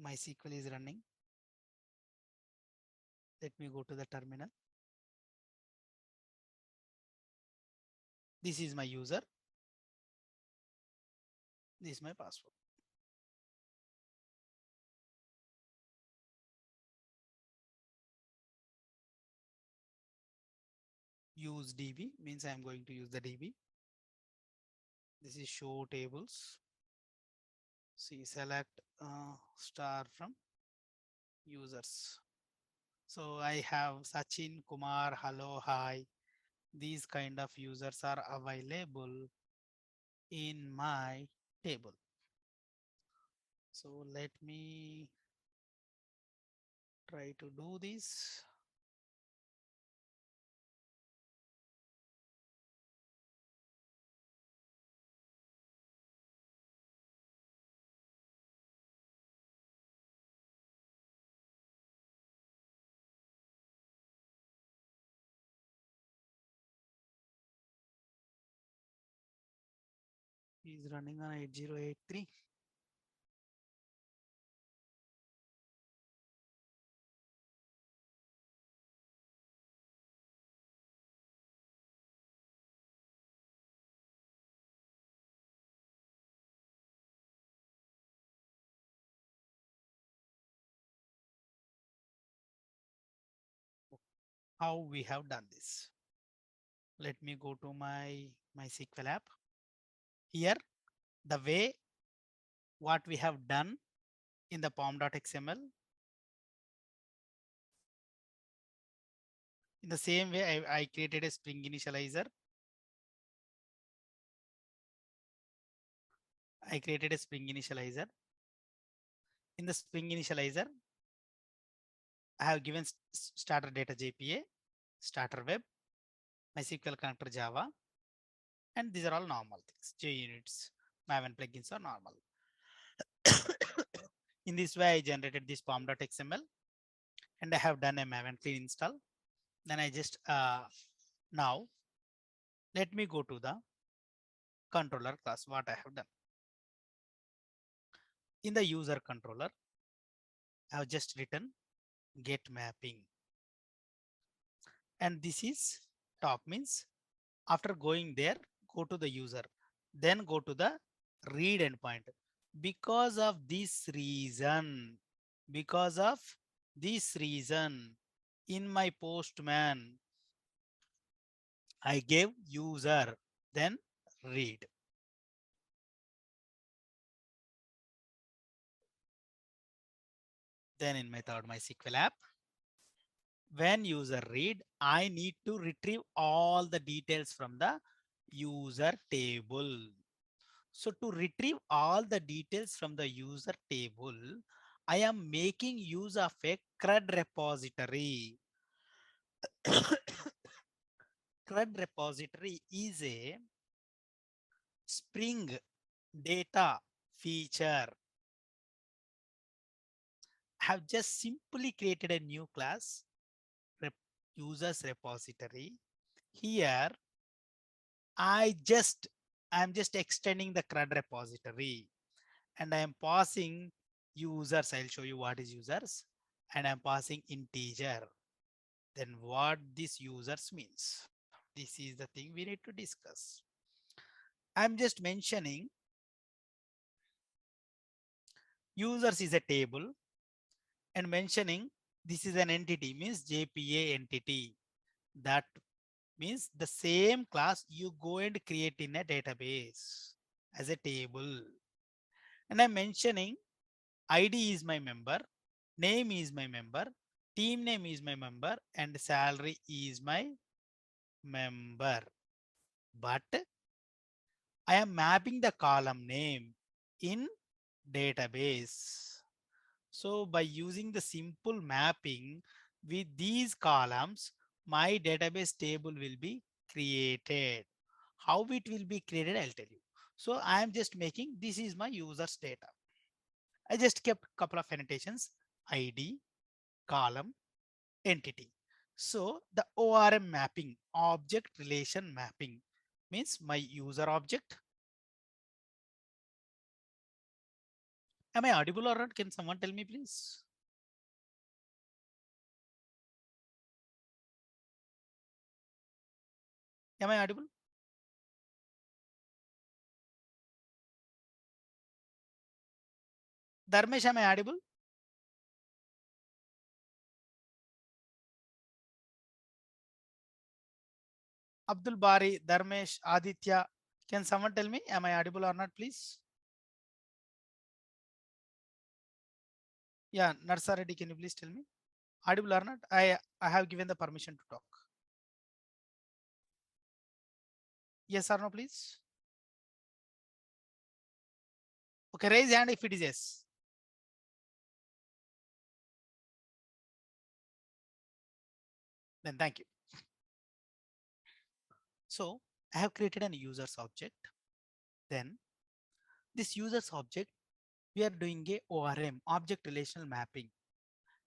MySQL is running, let me go to the terminal. This is my user. This is my password. Use DB means I am going to use the DB. This is show tables. See, select star from users. So I have Sachin, Kumar, hello, hi. These kind of users are available in my table. So let me try to do this. Is running on 8083. How we have done this? Let me go to my MySQL app. Here, the way what we have done in the pom.xml, in the same way, I created a Spring initializer. I created a Spring initializer. In the Spring initializer, I have given starter data JPA, starter web, MySQL connector Java, and these are all normal things. JUnits, Maven plugins are normal. In this way, I generated this pom.xml and I have done a Maven clean install. Then I just now let me go to the controller class. What I have done in the user controller, I have just written get mapping, and this is top means after going there, go to the user, then go to the read endpoint. Because of this reason, in my postman, I gave user, then read. Then in my third MySQL app, When user read, I need to retrieve all the details from the user table. So to retrieve all the details from the user table, I am making use of a CRUD repository. CRUD repository is a Spring data feature. I have just simply created a new class, rep users repository. Here, I'm just extending the CRUD repository and I am passing users. I'll show you what is users, and I'm passing integer. Then what this users means? This is the thing we need to discuss. I'm just mentioning users is a table and mentioning this is an entity means JPA entity. That means the same class you go and create in a database as a table. And I'm mentioning ID is my member, name is my member, team name is my member, and salary is my member. But I am mapping the column name in database. So by using the simple mapping with these columns, my database table will be created. How it will be created, I'll tell you. So I am just making, this is my users data. I just kept couple of annotations, ID, column, entity. So the ORM mapping, object relation mapping, means my user object. Am I audible or not? Can someone tell me please? Am I audible? Dharmesh, am I audible? Abdul Bari, Dharmesh, Aditya. Can someone tell me, am I audible or not, please? Yeah, Narsaredi, can you please tell me? Audible or not? I have given the permission to talk. Yes or no, please? Okay, raise hand if it is yes. Then thank you. So I have created an users object. Then this users object, we are doing a ORM, object relational mapping.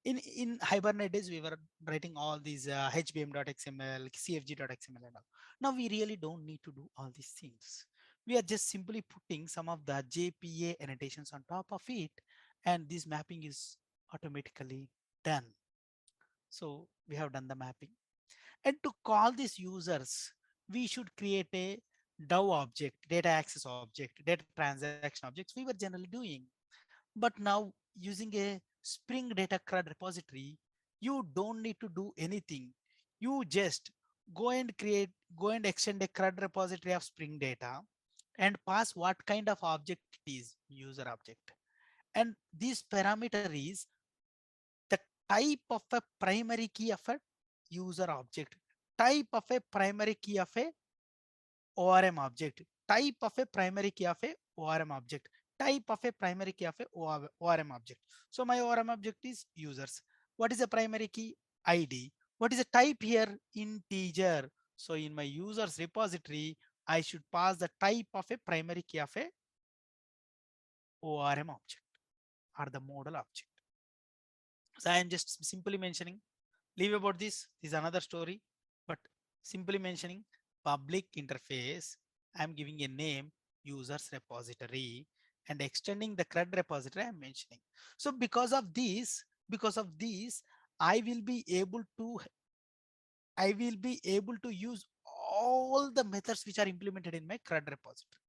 In Hibernate days, we were writing all these HBM.xml, CFG.xml and all. Now we really don't need to do all these things. We are just simply putting some of the JPA annotations on top of it, and this mapping is automatically done. So we have done the mapping. And to call these users, we should create a DAO object, data access object, data transaction objects we were generally doing. But now using a Spring Data CRUD repository, you don't need to do anything. You just go and extend a CRUD repository of Spring Data and pass what kind of object it is, user object. And this parameter is the type of a primary key of a user object, type of a primary key of a ORM object, type of a primary key of a ORM object, type of a primary key of a ORM object. So my ORM object is users. What is the primary key? ID. What is the type here? Integer. So in my users repository, I should pass the type of a primary key of a ORM object or the model object. So I am just simply mentioning, leave about this is another story, but simply mentioning public interface, I'm giving a name users repository and extending the CRUD repository I'm mentioning. So because of this, I will be able to use all the methods which are implemented in my CRUD repository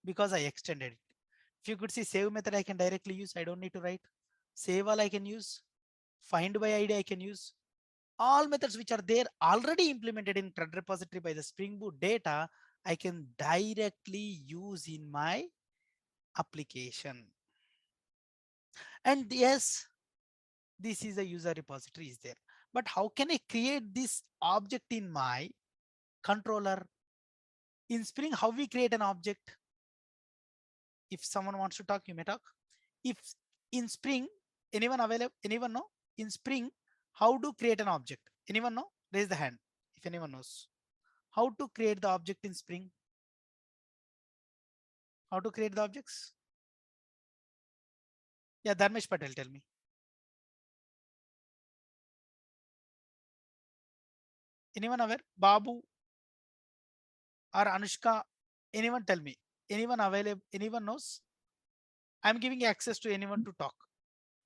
because I extended it. If you could see save method, I can directly use. I don't need to write. Save all I can use. Find by ID I can use. All methods which are there already implemented in CRUD repository by the Spring Boot data, I can directly use in my application. And yes, This is a user repository is there. But how can I create this object in my controller? In Spring, how we create an object? If someone wants to talk, you may talk. If in Spring, anyone available? Anyone know? In Spring, how to create an object? Anyone know? Raise the hand if anyone knows. How to create the object in Spring? How to create the objects? Yeah, Dharmesh Patel, tell me. Anyone aware? Babu or Anushka? Anyone tell me? Anyone available? Anyone knows? I'm giving access to anyone to talk.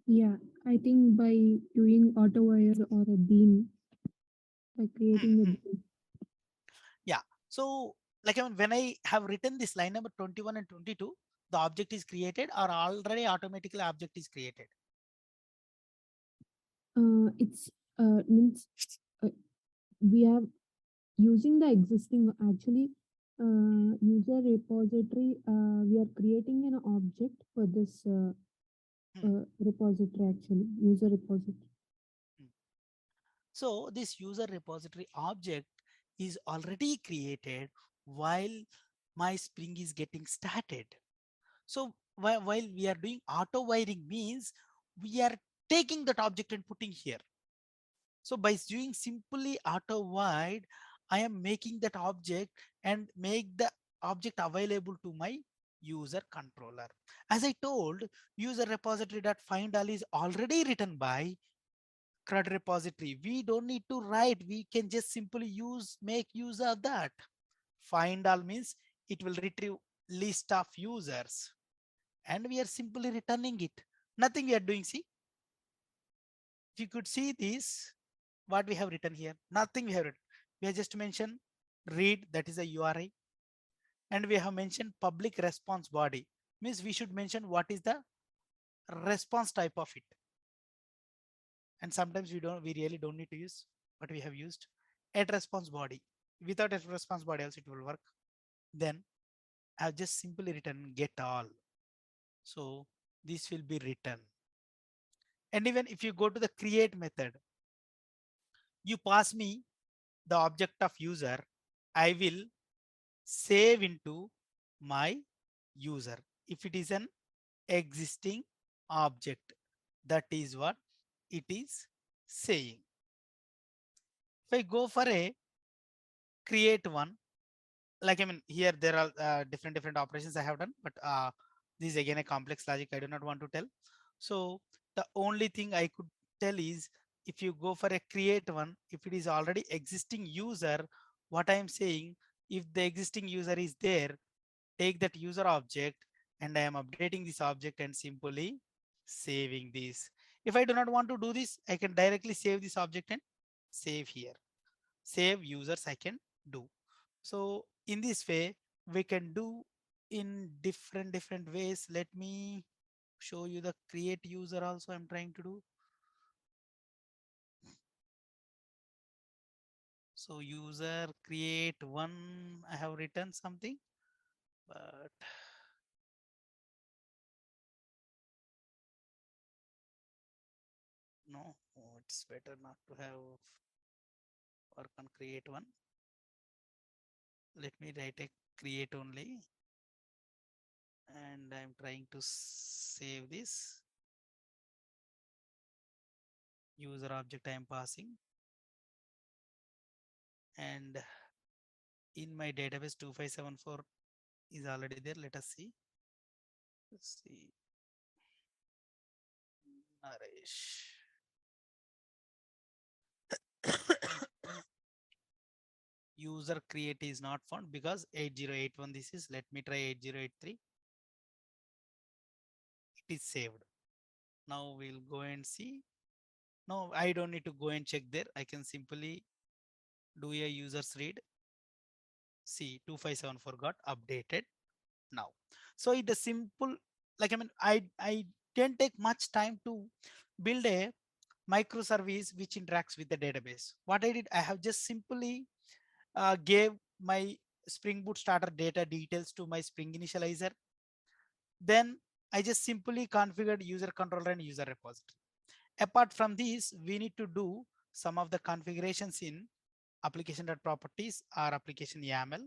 Yeah, I think by doing auto wire or a beam, by creating a Mhm. beam. Yeah. So, like I mean, when I have written this line number 21 and 22, the object is created or already automatically object is created. It's means uh, we are using the existing actually user repository. We are creating an object for this Hmm, repository actually user repository. hmm. So this user repository object is already created while my Spring is getting started. So while we are doing auto wiring means we are taking that object and putting here. So by doing simply auto wide, I am making that object and make the object available to my user controller. As I told, user repository.find all is already written by CRUD repository. We don't need to write. We can just simply make use of that. Find all means it will retrieve list of users and we are simply returning it. Nothing we are doing. See, if you could see this, what we have written here, nothing we have written. We have just mentioned read, that is a URI, and we have mentioned public response body. Means we should mention what is the response type of it. And sometimes we really don't need to use what we have used. At response body. Without a response body also it will work. Then I have just simply written get all. So this will be written. And even if you go to the create method, you pass me the object of user, I will save into my user. If it is an existing object, that is what it is saying. If I go for a create one, like I mean, here there are different operations I have done, but this is again a complex logic I do not want to tell. So the only thing I could tell is if you go for a create one, if it is already existing user, what I am saying, if the existing user is there, take that user object and I am updating this object and simply saving this. If I do not want to do this, I can directly save this object and save here. Save users I can do. So in this way, we can do in different ways. Let me show you the create user also I'm trying to do. So user create one, I have written something, but no, it's better not to have work on create one. Let me write a create only and I'm trying to save this user object I am passing, and in my database 2574 is already there. Let us see. Let's see. Naresh. User create is not found because 8081 this is. Let me try 8083. It is saved. Now we'll go and see. No, I don't need to go and check there. I can simply do a user's read. See, 2574 got updated now. So it is simple. Like I mean, I didn't take much time to build a microservice which interacts with the database. What I did, I have just simply gave my Spring Boot starter data details to my Spring initializer. Then I just simply configured user controller and user repository. Apart from this, we need to do some of the configurations in application.properties or application YAML.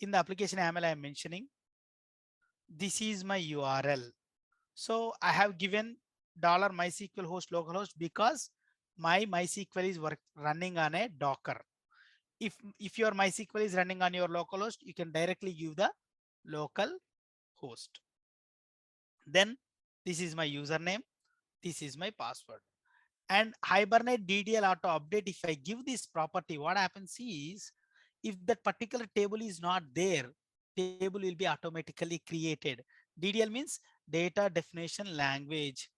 In the application YAML, I am mentioning this is my URL. So I have given $MySQL host localhost because my MySQL is running on a Docker. If your MySQL is running on your localhost, you can directly give the local host. Then this is my username. This is my password. And Hibernate DDL auto update. If I give this property, what happens is if that particular table is not there, table will be automatically created. DDL means data definition language.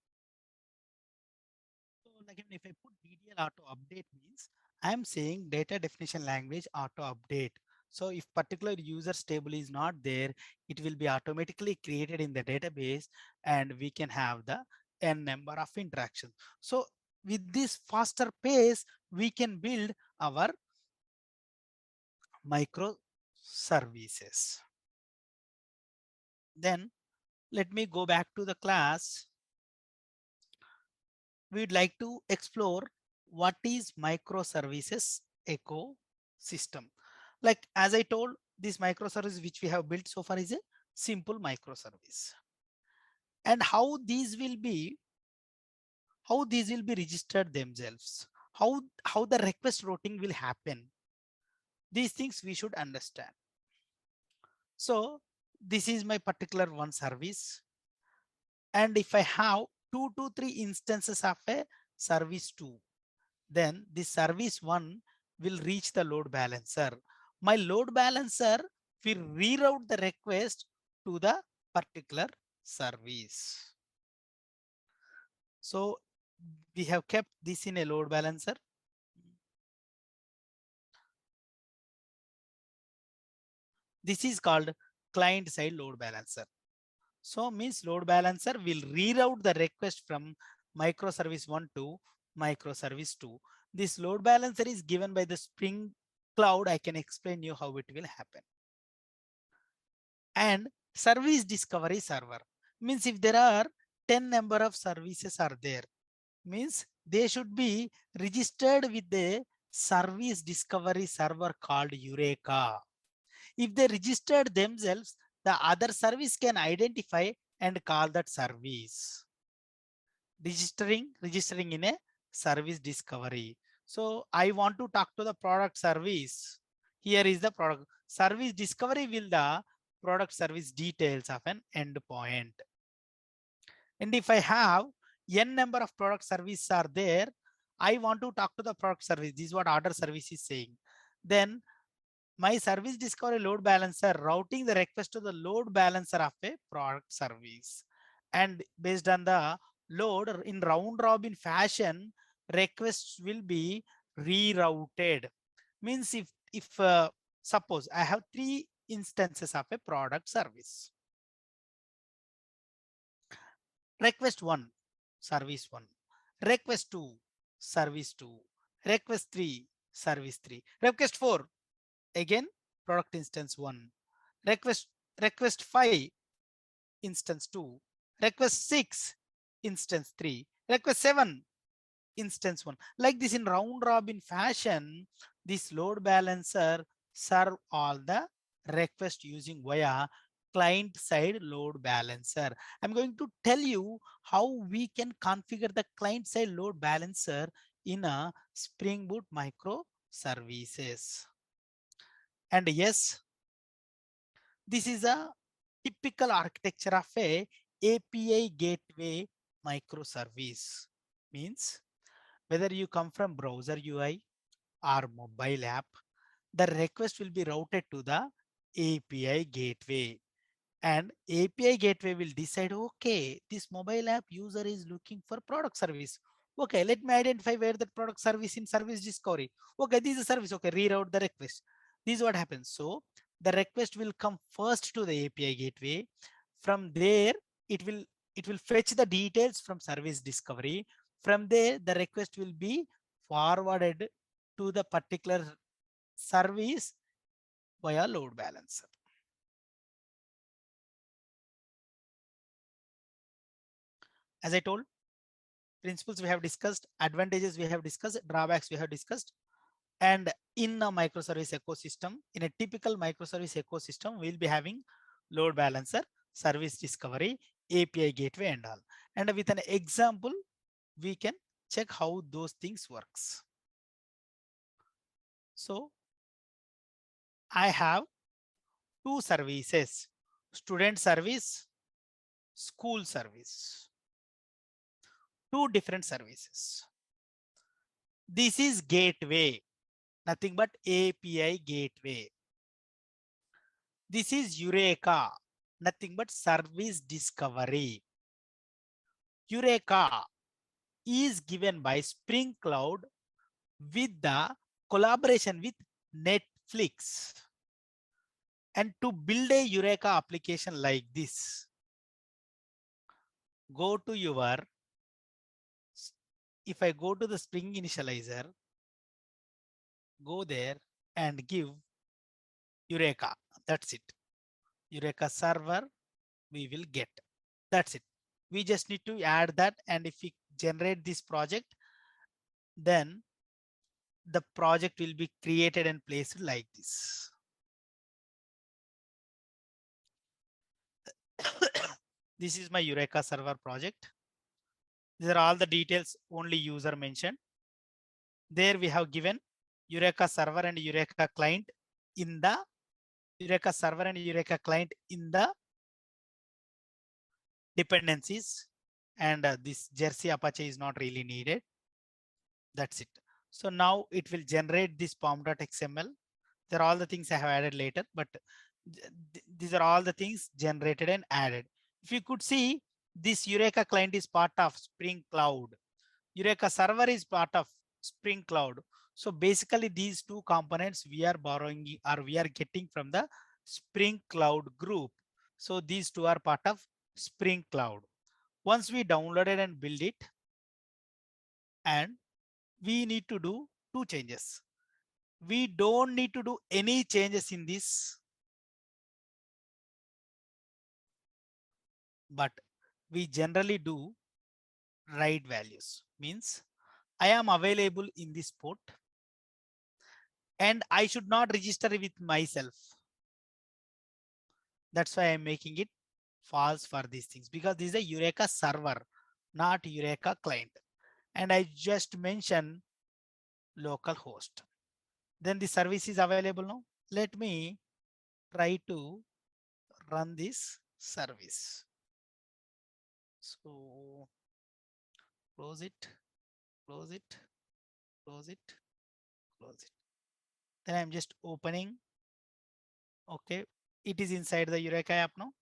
So like if I put DDL auto update means I'm saying data definition language auto update. So if particular user's table is not there, it will be automatically created in the database and we can have the n number of interactions. So with this faster pace, we can build our microservices. Then let me go back to the class. We'd like to explore what is microservices ecosystem. Like as I told, this microservice which we have built so far is a simple microservice. And how these will be registered themselves, how the request routing will happen. These things we should understand. So this is my particular one service. And if I have 2 to 3 instances of a service 2, then this service 1 will reach the load balancer. My load balancer will reroute the request to the particular service. So we have kept this in a load balancer. This is called client side load balancer. So means load balancer will reroute the request from microservice 1 to microservice 2. This load balancer is given by the Spring Cloud. I can explain you how it will happen. And service discovery server means if there are 10 number of services are there, means they should be registered with the service discovery server called Eureka. If they registered themselves, the other service can identify and call that service. Registering in a service discovery. So I want to talk to the product service. Here is the product service discovery will the product service details of an endpoint. And if I have n number of product services are there, I want to talk to the product service. This is what order service is saying. Then my service discovery load balancer routing the request to the load balancer of a product service. And based on the load in round robin fashion, requests will be rerouted. Means if suppose I have 3 instances of a product service. Request 1, service 1. Request 2, service 2. Request 3, service 3. Request 4, again product instance 1. Request 5, instance 2. Request 6, instance 3. Request 7, instance 1. Like this in round robin fashion, this load balancer serve all the request using via client side load balancer. I'm going to tell you how we can configure the client side load balancer in a Spring Boot microservices. And yes, this is a typical architecture of a API gateway microservice. Means whether you come from browser UI or mobile app, the request will be routed to the API gateway. And API gateway will decide, okay, this mobile app user is looking for product service. Okay, let me identify where the product service in service discovery. Okay, this is a service. Okay, reroute the request. This is what happens. So the request will come first to the API gateway. From there, it will fetch the details from service discovery. From there, the request will be forwarded to the particular service via load balancer. As I told, Principles we have discussed, advantages we have discussed, drawbacks we have discussed. And in a microservice ecosystem, in a typical microservice ecosystem, we'll be having load balancer, service discovery, API gateway and all. And with an example, we can check how those things works. So I have two services, student service, school service, two different services. This is gateway, nothing but API gateway. This is Eureka, nothing but service discovery. Eureka is given by Spring Cloud with the collaboration with Netflix. And to build a Eureka application like this, go to your, if I go to the Spring Initializer, go there and give Eureka. That's it. Eureka server, we will get. That's it. We just need to add that. And if we generate this project, then the project will be created and placed like this. This is my Eureka server project. These are all the details only user mentioned. There we have given Eureka server and Eureka client in the Eureka server and Eureka client in the dependencies. And this Jersey Apache is not really needed. That's it. So now it will generate this pom.xml. They're all the things I have added later, but these are all the things generated and added. If you could see, this Eureka client is part of Spring Cloud. Eureka server is part of Spring Cloud. So basically these two components we are borrowing or we are getting from the Spring Cloud group. So these two are part of Spring Cloud. Once we downloaded and build it, and we need to do two changes. We don't need to do any changes in this, but we generally do write values. Means I am available in this port and I should not register with myself. That's why I'm making it false for these things, because this is a Eureka server, not Eureka client. And I just mentioned local host. Then the service is available now. Let me try to run this service. So close it, close it, close it, close it. Then I'm just opening. Okay, it is inside the Eureka app now.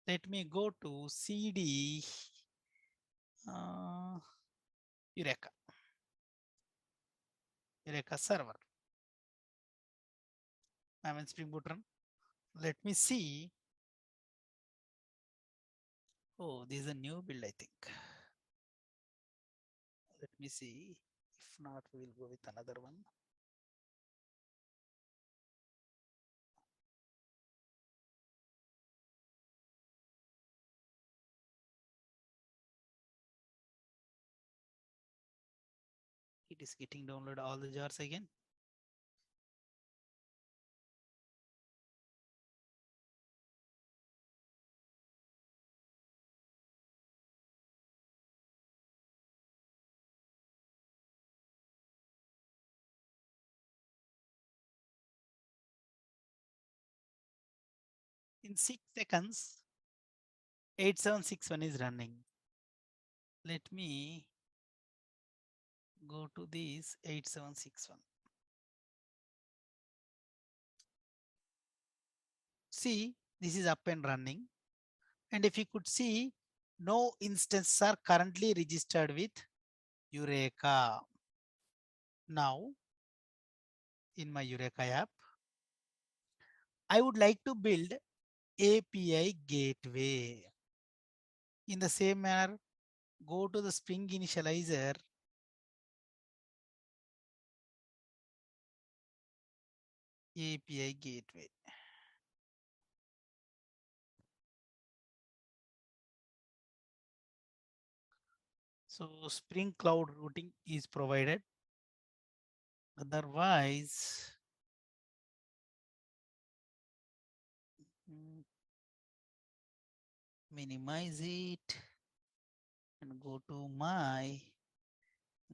Let me go to CD Eureka, Eureka server. I'm in Spring Boot run. Let me see. Oh, this is a new build, I think. Let me see. If not, we will go with another one. It is getting download all the jars again. In 6 seconds, 8761 is running. Let me go to this 8761. See, this is up and running. And if you could see, no instances are currently registered with Eureka. Now, in my Eureka app, I would like to build API gateway. In the same manner, go to the Spring Initializer. API gateway. So Spring Cloud routing is provided. Otherwise, mm, minimize it and go to my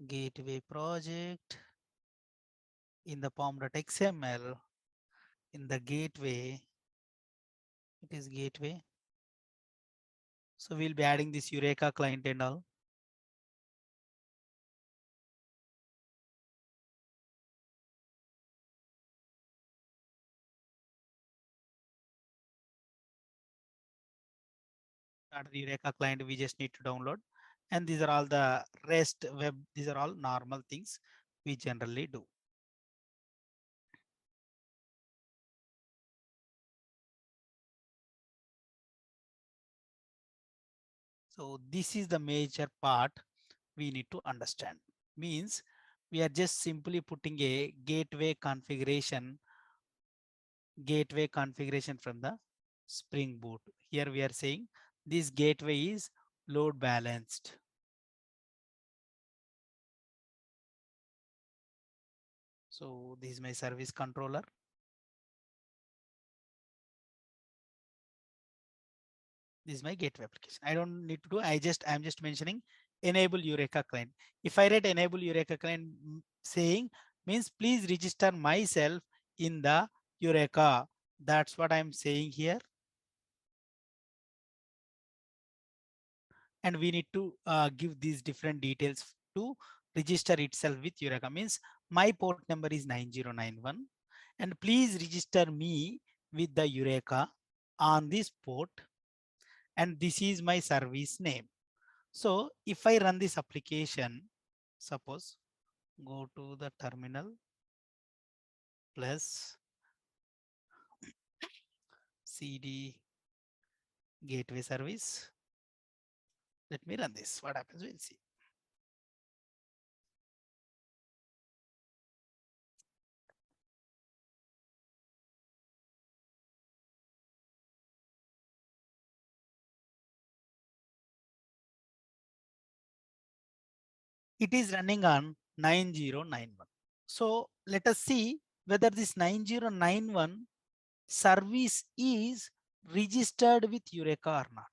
gateway project in the pom.xml. In the gateway, it is gateway. So we'll be adding this Eureka client and all. Started Eureka client, we just need to download. And these are all the REST web. These are all normal things we generally do. So this is the major part we need to understand. Means we are just simply putting a gateway configuration from the Spring Boot. Here we are saying this gateway is load balanced. So this is my service controller. This is my gateway application. I don't need to do, I'm just mentioning enable Eureka client. If I write enable Eureka client saying means please register myself in the Eureka. That's what I'm saying here. And we need to give these different details to register itself with Eureka. Means my port number is 9091 and please register me with the Eureka on this port, and this is my service name. So if I run this application, suppose go to the terminal plus cd gateway service. Let me run this. What happens, we'll see. It is running on 9091. So let us see whether this 9091 service is registered with Eureka or not.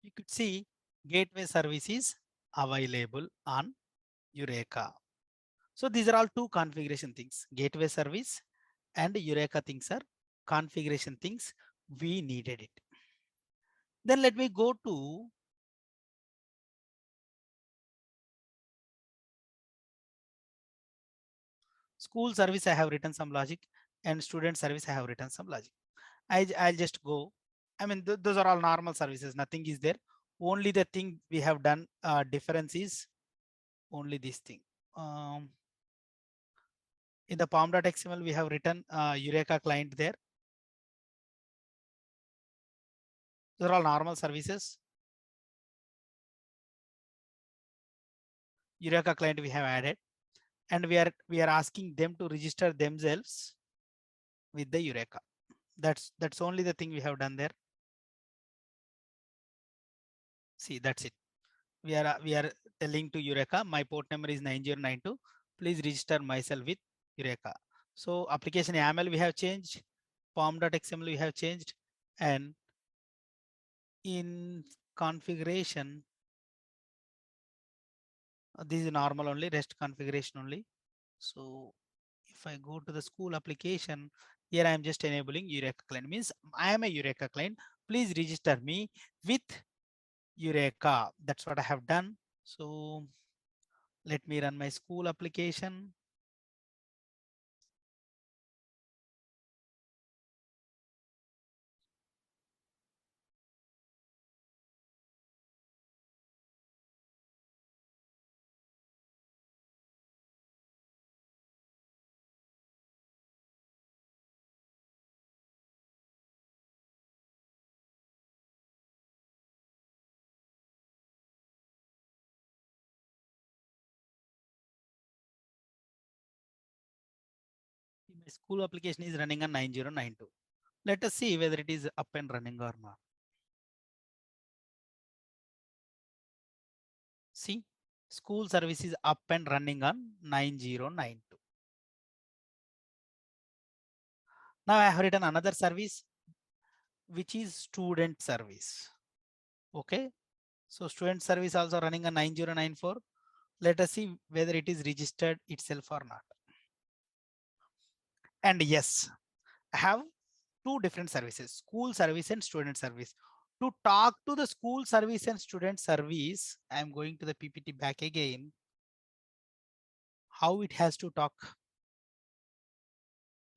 You could see gateway service is available on Eureka. So these are all two configuration things. Gateway service and Eureka things are configuration things. We needed it. Then let me go to school service. I have written some logic, and student service I have written some logic. I'll just go. I mean, those are all normal services. Nothing is there. Only the thing we have done difference is only this thing. In the pom.xml, we have written Eureka client there. Those are all normal services. Eureka client we have added, and we are asking them to register themselves with the Eureka. That's only the thing we have done there. See, that's it. We are telling to Eureka, my port number is 9092. Please register myself with Eureka. So application YAML we have changed, pom.xml we have changed, and in configuration, this is normal only, REST configuration only. So if I go to the school application, here I am just enabling Eureka client. Means I am a Eureka client. Please register me with Eureka. That's what I have done. So let me run my school application. school application is running on 9092. Let us see whether it is up and running or not. See, school service is up and running on 9092. Now I have written another service, which is student service. Okay. So student service also running on 9094. Let us see whether it is registered itself or not. And yes, I have two different services, school service and student service. To talk to the school service and student service, I am going to the PPT back again. How it has to talk?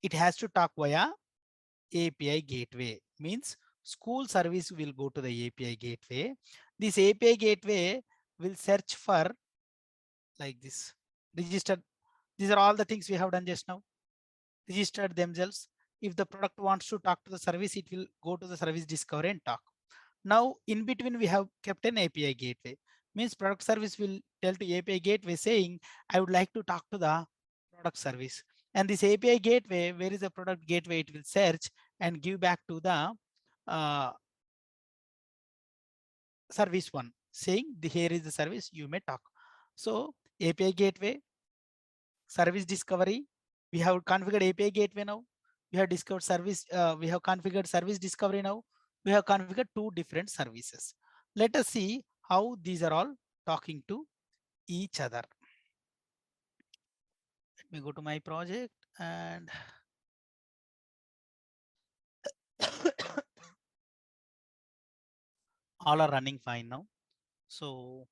It has to talk via API gateway. Means school service will go to the API gateway. This API gateway will search for like this. Register. These are all the things we have done just now. Registered themselves. If the product wants to talk to the service, it will go to the service discovery and talk. Now in between we have kept an API gateway. Means product service will tell to API gateway saying, I would like to talk to the product service. And this API gateway, where is the product gateway? It will search and give back to the service one saying here is the service you may talk. So API gateway, service discovery, we have configured API gateway now. We have discovered service, we have configured service discovery now. We have configured two different services. Let us see how these are all talking to each other. Let me go to my project and all are running fine now. So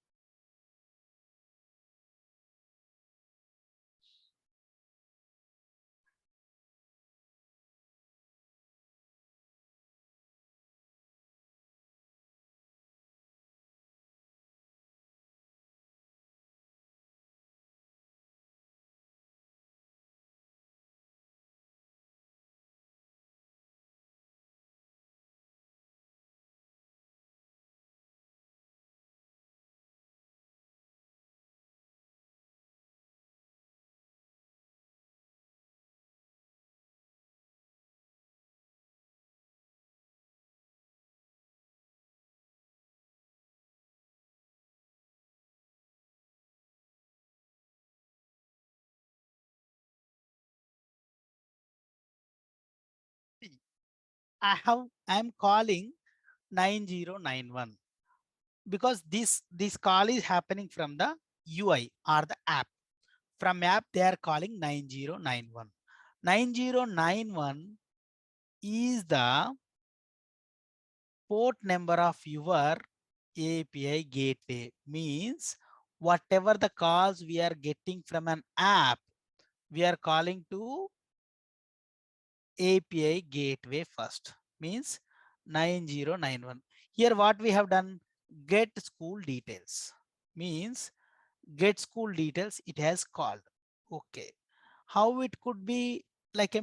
I'm calling 9091 because this call is happening from the UI or the app. From app they are calling 9091. 9091 is the port number of your API gateway. Means whatever the calls we are getting from an app, we are calling to API gateway first. Means 9091. Here what we have done, get school details. Means get school details it has called. Okay. How it could be like,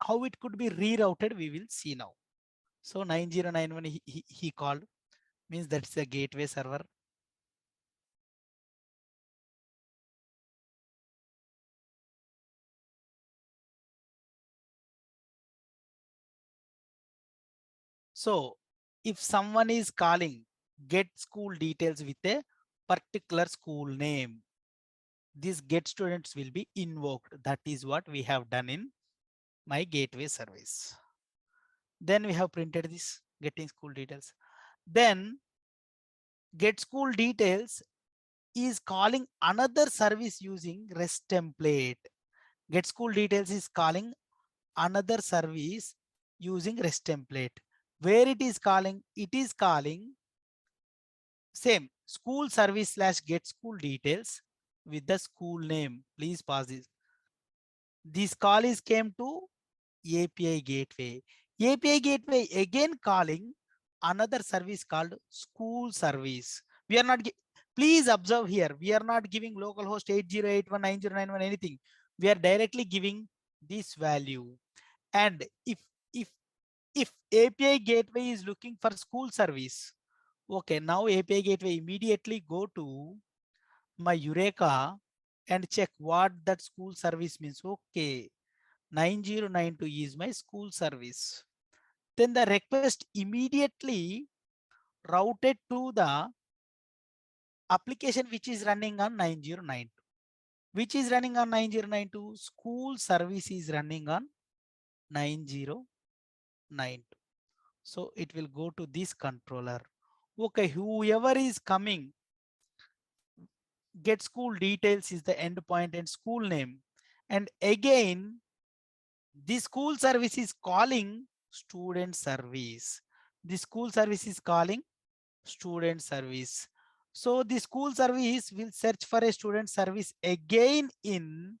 how it could be rerouted, we will see now. So 9091 he called, means that's the gateway server. So if someone is calling get school details with a particular school name, these get students will be invoked. That is what we have done in my gateway service. Then we have printed this getting school details. Then get school details is calling another service using REST template. Get school details is calling another service using REST template. Where it is calling? It is calling same school service slash get school details with the school name. Please pause this. This call is came to API gateway. API gateway again calling another service called school service. We are not, please observe here, we are not giving localhost 80819091 anything. We are directly giving this value. And if if API gateway is looking for school service, okay, now API gateway immediately go to my Eureka and check what that school service means. Okay, 9092 is my school service. Then the request immediately routed to the application which is running on 9092. Which is running on 9092? School service is running on 9092. So it will go to this controller. Okay, whoever is coming, get school details is the endpoint and school name. And again, the school service is calling student service. The school service is calling student service. So the school service will search for a student service again in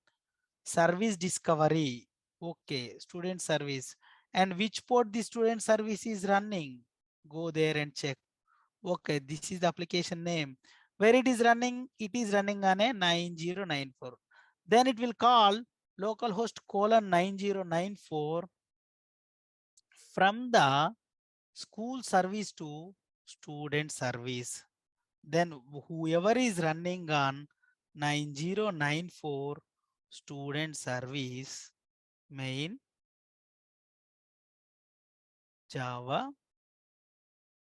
service discovery. Okay, student service. And which port the student service is running? Go there and check. Okay, this is the application name. Where it is running? It is running on a 9094. Then it will call localhost colon 9094 from the school service to student service. Then whoever is running on 9094 student service main Java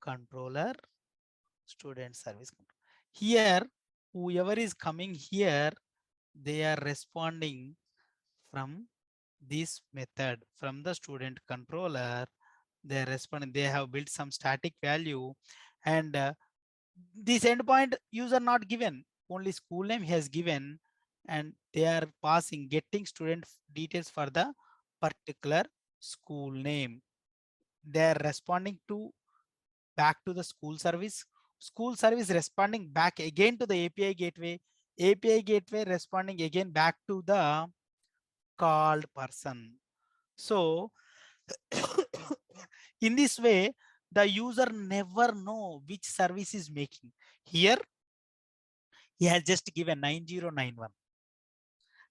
controller student service. Here, whoever is coming here, they are responding from this method, from the student controller. They are responding, they have built some static value, and this endpoint user not given, only school name he has given, and they are passing, getting student details for the particular school name. They are responding to back to the school service responding back again to the API gateway responding again back to the called person. So in this way, the user never know which service is making. Here he has just given 9091,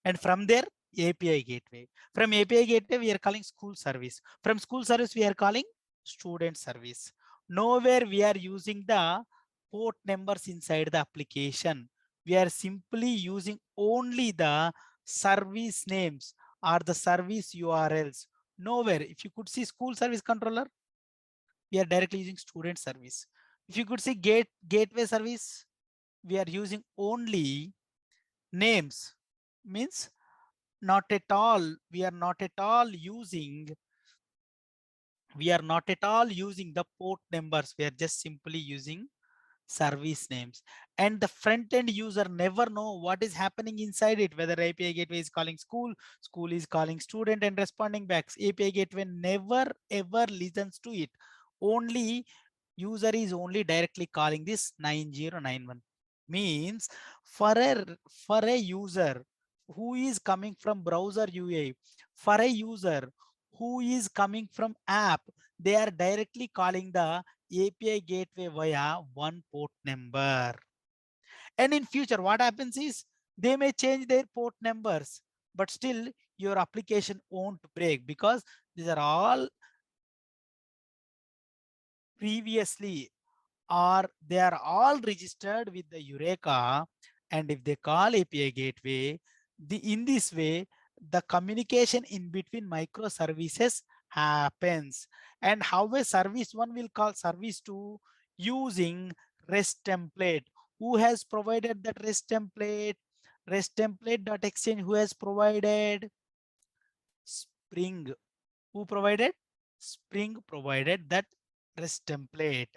and from there API gateway. From API gateway we are calling school service. From school service we are calling student service. Nowhere we are using the port numbers inside the application. We are simply using only the service names or the service URLs. Nowhere. If you could see school service controller, we are directly using student service. If you could see gateway service, we are using only names, means not at all, we are not at all using the port numbers. We are just simply using service names, and the front end user never know what is happening inside it, whether API gateway is calling school is calling student and responding back. API gateway never ever listens to it. Only user is only directly calling this 9091. Means for a user who is coming from browser UI, for a user who is coming from app, they are directly calling the API gateway via one port number. And in future, what happens is they may change their port numbers, but still your application won't break, because these are all previously, or they are all registered with the Eureka. And if they call API gateway, in this way, the communication in between microservices happens. And how a service one will call service two? Using REST template. Who has provided that REST template? REST template.exchange. Who has provided? Spring. Who provided? Spring provided that REST template.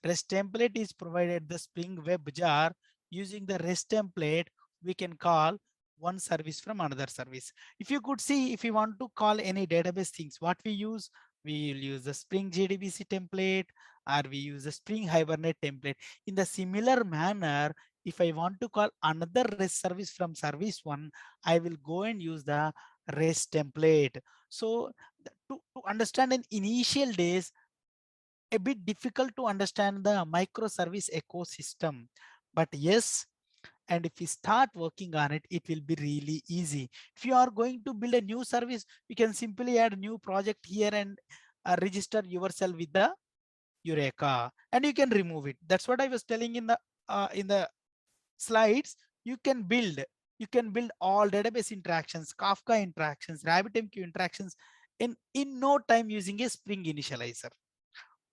REST template is provided the Spring web jar. Using the REST template, we can call one service from another service. If you could see, if you want to call any database things, what we use? We will use the Spring JDBC template, or we use the Spring Hibernate template. In the similar manner, if I want to call another REST service from service one, I will go and use the REST template. So to understand in initial days, a bit difficult to understand the microservice ecosystem, but yes, and if we start working on it, it will be really easy. If you are going to build a new service, you can simply add new project here and register yourself with the Eureka, and you can remove it. That's what I was telling in the slides. You can build You can build all database interactions, Kafka interactions, RabbitMQ interactions in no time using a Spring initializer.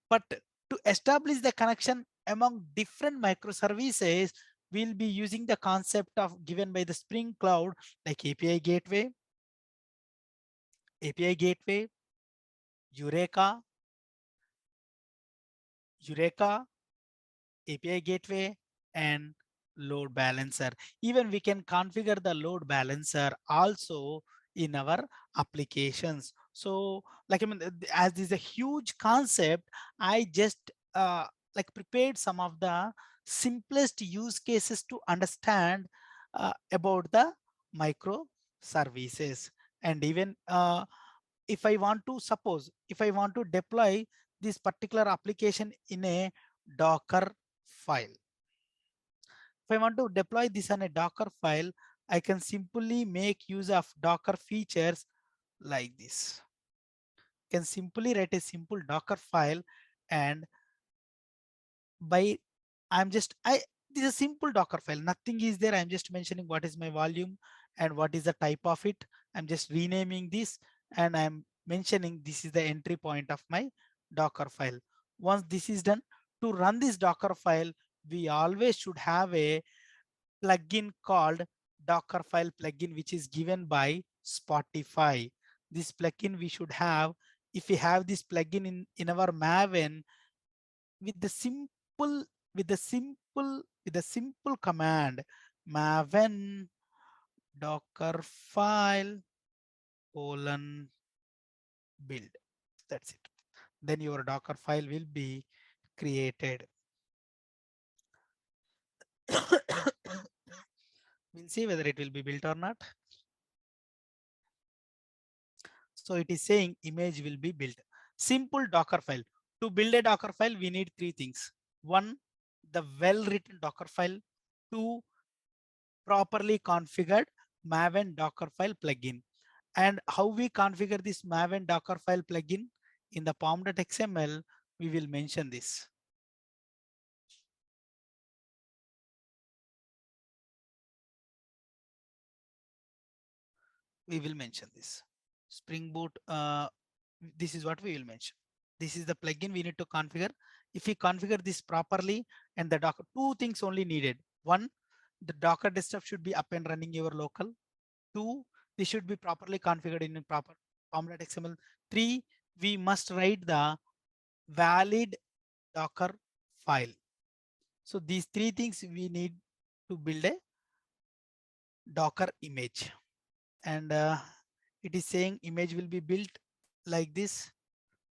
But to establish the connection among different microservices, we'll be using the concept of given by the Spring Cloud, like API gateway, Eureka, Eureka, API gateway, and load balancer. Even we can configure the load balancer also in our applications. So like, I mean, as this is a huge concept, I just like prepared some of the simplest use cases to understand about the microservices. And even if I want to suppose, if I want to deploy this particular application in a Docker file. If I want to deploy this on a Docker file, I can simply make use of Docker features like this. Can simply write a simple Docker file, and by I this is a simple Docker file. Nothing is there. I'm just mentioning what is my volume and what is the type of it. I'm just renaming this, and I'm mentioning this is the entry point of my Docker file. Once this is done, to run this Docker file, we always should have a plugin called Docker file plugin, which is given by Spotify. This plugin we should have. If we have this plugin in our Maven, with the simple with the simple command maven docker file colon build, that's it. Then your Docker file will be created. We'll see whether it will be built or not. So it is saying image will be built. Simple Docker file. To build a Docker file, we need three things. One, the well-written Docker file. Two, properly configured Maven Docker file plugin. And how we configure this Maven Docker file plugin in the pom.xml, we will mention this. We will mention this. Spring Boot, this is what we will mention. This is the plugin we need to configure. If we configure this properly, and the Docker, two things only needed. One, the Docker desktop should be up and running your local. Two, this should be properly configured in a proper pom.xml. Three, we must write the valid Docker file. So these three things we need to build a Docker image. And it is saying image will be built like this.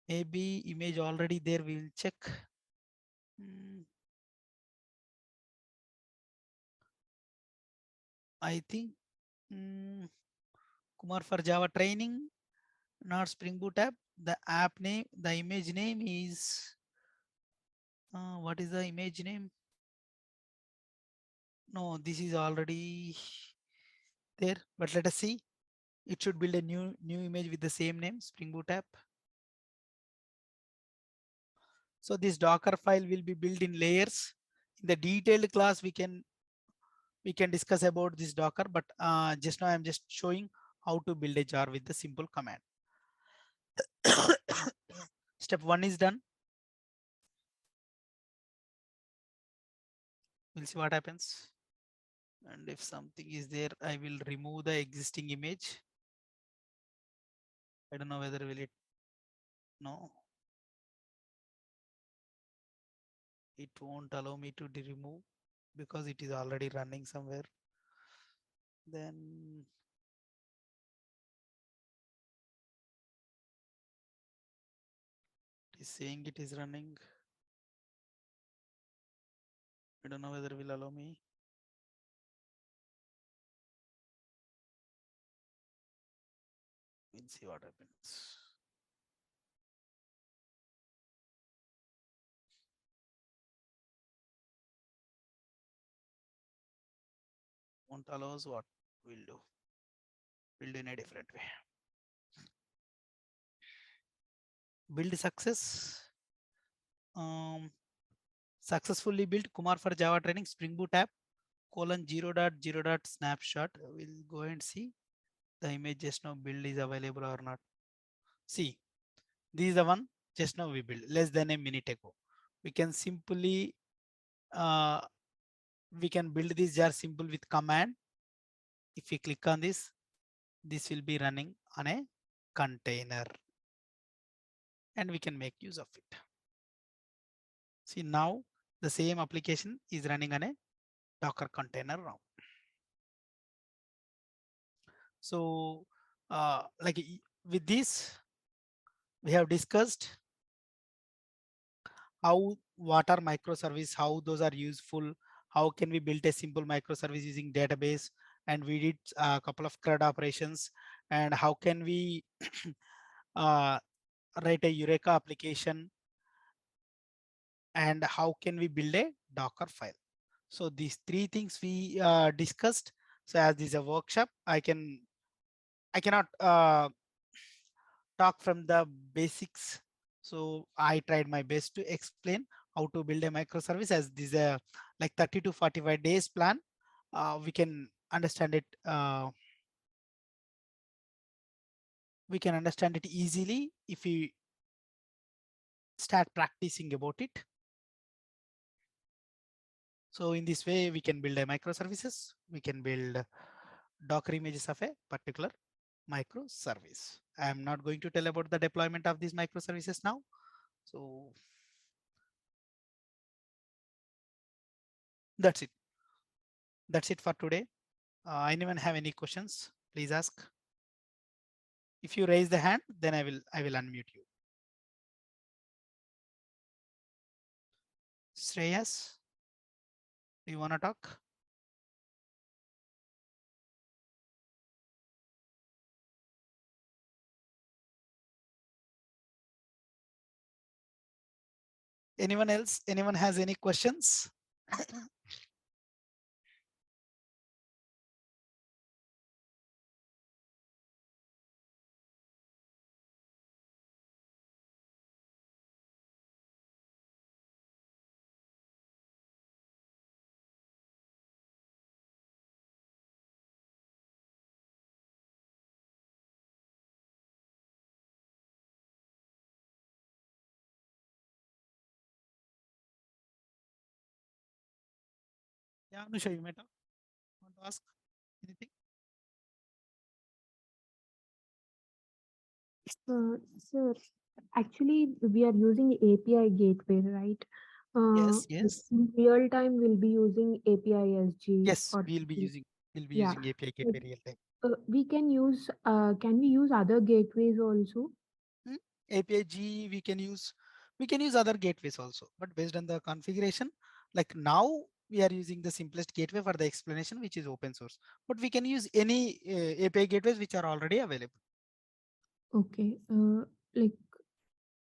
Maybe image already there, we will check. I think Kumar for Java training, not Spring Boot app. The app name, the image name is, what is the image name? No, this is already there, but let us see. It should build a new image with the same name, Spring Boot app. So this Docker file will be built in layers. In the detailed class, we can discuss about this Docker, but just now I'm just showing how to build a jar with the simple command. Step one is done. We'll see what happens. And if something is there, I will remove the existing image. I don't know whether will it, no. It won't allow me to remove because it is already running somewhere. Then it is saying it is running. I don't know whether it will allow me. We'll see what happens. Won't allow us, what we'll do. Build in a different way. Build success. Successfully built Kumar for Java training Spring Boot app. colon 0.0 snapshot. We'll go and see the image just now build is available or not. See, this is the one just now we built less than a minute ago. We can simply uh, we can build this jar simple with command. If we click on this will be running on a container and we can make use of it. See, now the same application is running on a Docker container now. So like with this, we have discussed how what are microservices, how those are useful, how can we build a simple microservice using database, and we did a couple of CRUD operations, and how can we uh, write a Eureka application, and how can we build a Docker file. So these three things we discussed. So as this is a workshop, I cannot talk from the basics. So I tried my best to explain how to build a microservice. As this is a like 30 to 45 days plan. We can understand it. We can understand it easily if we start practicing about it. So in this way, we can build a microservices. We can build Docker images of a particular microservice. I am not going to tell about the deployment of these microservices now. So that's it. That's it for today. Anyone have any questions? Please ask. If you raise the hand, then I will unmute you. Shreyas, do you want to talk? Anyone else? Anyone has any questions? Yeah, Anusha, you may talk. Want to ask anything? Sir, actually, we are using API gateway, right? Yes, yes, In real time, we'll be using API SG yes. or We'll be yeah. using API Like, gateway real time. we can we use other gateways also? Hmm? API G we can use other gateways also, but based on the configuration, like now we are using the simplest gateway for the explanation, which is open source. But we can use any API gateways which are already available. Okay. Like,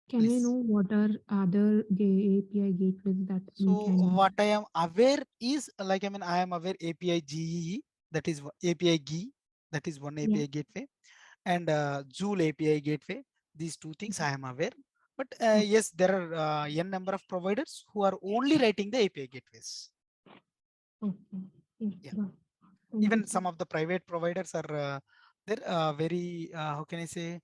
can I know Please. what are other API gateways that we So can use? what I am aware is like I am aware API GEE, that is API GE, that is one Yeah. API gateway, and Joule API gateway. These two things I am aware. But Okay. yes, there are n number of providers who are only writing the API gateways. Okay. Yeah. Yeah, Got it. Thank you, even sir. some of the private providers are they're very how can I say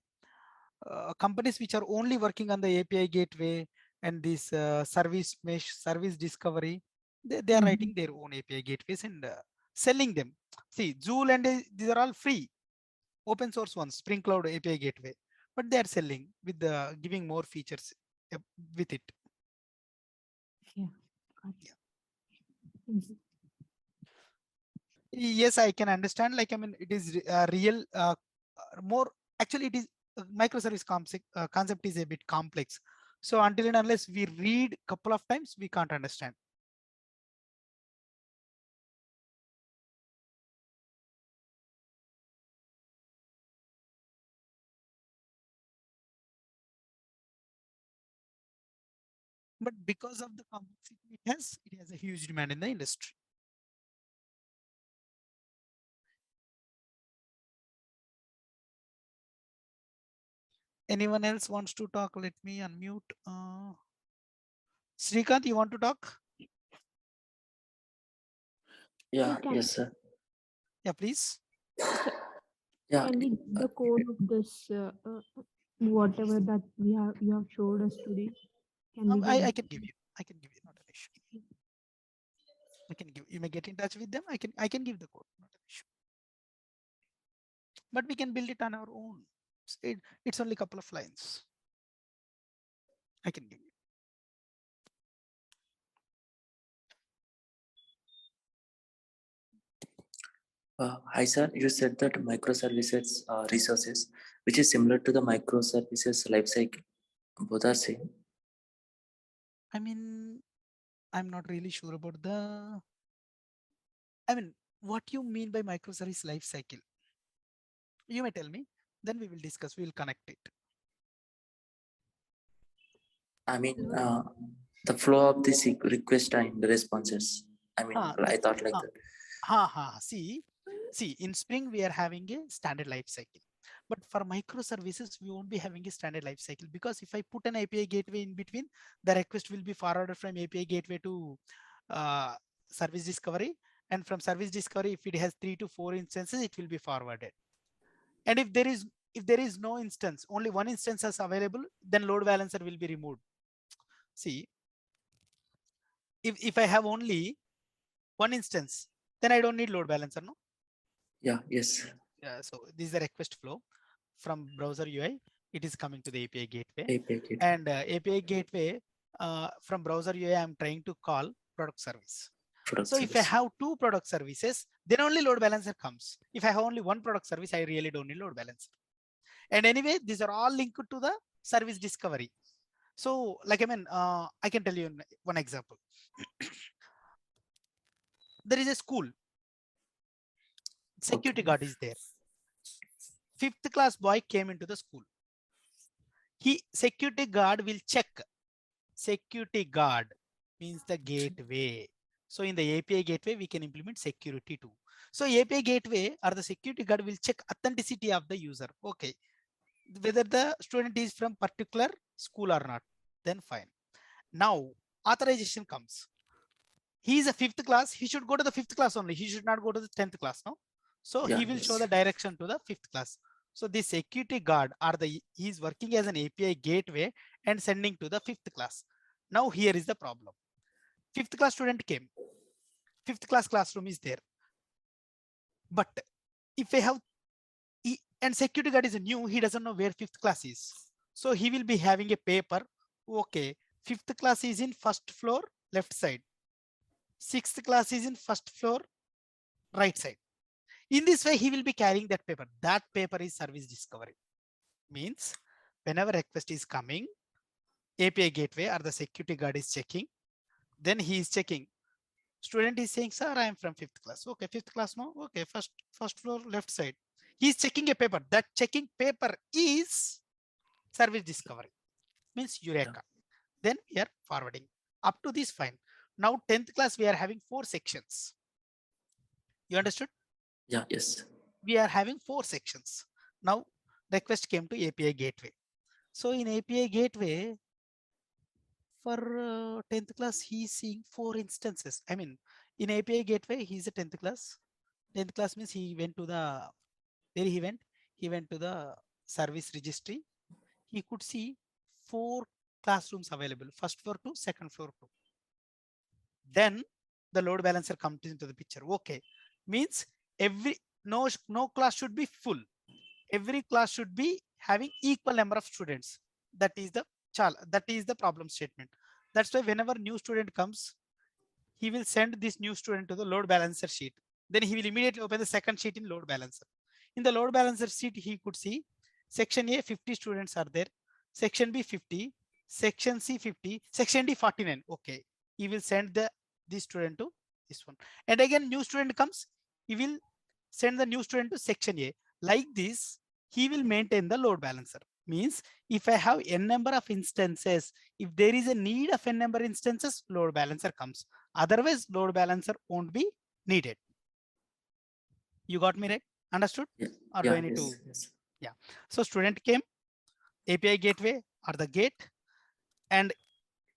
companies which are only working on the API gateway and this service mesh, service discovery. They are Mhm. writing their own API gateways and selling them. See, Joule and these are all free, open source ones, Spring Cloud API gateway, but they are selling with the giving more features uh, with it. Yeah. Got it. Yeah. Thank you. Yes, I can understand. Like it is real. More actually, it is microservice concept is a bit complex. So until and unless we read couple of times, we can't understand. But because of the complexity it has a huge demand in the industry. Anyone else wants to talk? Let me unmute. Srikanth, you want to talk? Yeah, Can, yes, sir. Yeah, please. Yeah, can we get the code of this whatever that you have showed us today? Can we get I can give you. I can give you, not an issue. I can give. You may get in touch with them. I can give the code, not an issue. But we can build it on our own. It's only a couple of lines. I can give you. hi, sir. You said that microservices resources, which is similar to the microservices lifecycle, both are same. I mean, I'm not really sure about the. I mean, what you mean by microservice life cycle? You may tell me. Then we will discuss. We will connect it. I mean, Hello? the flow of the request and the responses. I mean, I That. thought like that. See, in Spring, we are having a standard life cycle. But for microservices, we won't be having a standard life cycle because if I put an API gateway in between, the request will be forwarded from API gateway to uh, service discovery. And from service discovery, if it has 3 to 4 instances, it will be forwarded. And if there is no instance, only one instance is available, then load balancer will be removed. See, if I have only one instance, then I don't need load balancer, no? Yeah, yes. So this is the request flow from browser UI. It is coming to the API gateway, API gateway. and API gateway from browser UI, I'm trying to call product service. Product So if I service. have two product services, then only load balancer comes. If I have only one product service, I really don't need load balancer. And anyway, these are all linked to the service discovery. So like, I can tell you one example. There is a school. Security Okay. guard is there. 5th class boy came into the school. Security guard will check. Security guard means the gateway. So in the API gateway, we can implement security too. So API gateway or the security guard will check authenticity of the user. Okay. Whether the student is from particular school or not, then fine. Now authorization comes. He is a 5th class. He should go to the 5th class only. He should not go to the 10th class. No. So Yeah, he will show yes. the direction to the 5th class. So the security guard he is working as an API gateway and sending to the 5th class. Now here is the problem. 5th class student came. 5th class classroom is there. But if I have and security guard is new, he doesn't know where 5th class is. So he will be having a paper. Okay, 5th class is in first floor left side. 6th class is in first floor right side. In this way, he will be carrying that paper. That paper is service discovery. Means whenever request is coming, API gateway or the security guard is checking. Then he is checking. Student is saying, sir, I am from 5th class. Okay, 5th class, no? Okay, first floor left side. He is checking a paper. That checking paper is service discovery. Means Eureka. Yeah. Then we are forwarding. Up to this, fine. Now 10th class, we are having 4 sections. You understood? Yeah, yes. We are having 4 sections. Now request came to API gateway. So in API gateway, for 10th class, he's seeing 4 instances. I mean, in API gateway, he's a 10th class. 10th class means he went to the, where he went? He went to the service registry. He could see 4 classrooms available, first floor to second floor to. Then the load balancer comes into the picture. Okay, means no class should be full. Every class should be having equal number of students. That is the problem statement. That's why whenever new student comes, he will send this new student to the load balancer sheet. Then he will immediately open the second sheet in load balancer. In the load balancer sheet, he could see section A 50 students are there, section B 50, section C 50, section D 49. Okay, he will send this student to this one. And again, new student comes, he will send the new student to section A. Like this, he will maintain the load balancer. Means if I have n number of instances, if there is a need of n number instances, load balancer comes. Otherwise, load balancer won't be needed. You got me right? Understood? Yeah, Or do yeah, I need to? yes. Yeah. So student came, API gateway or the gate, and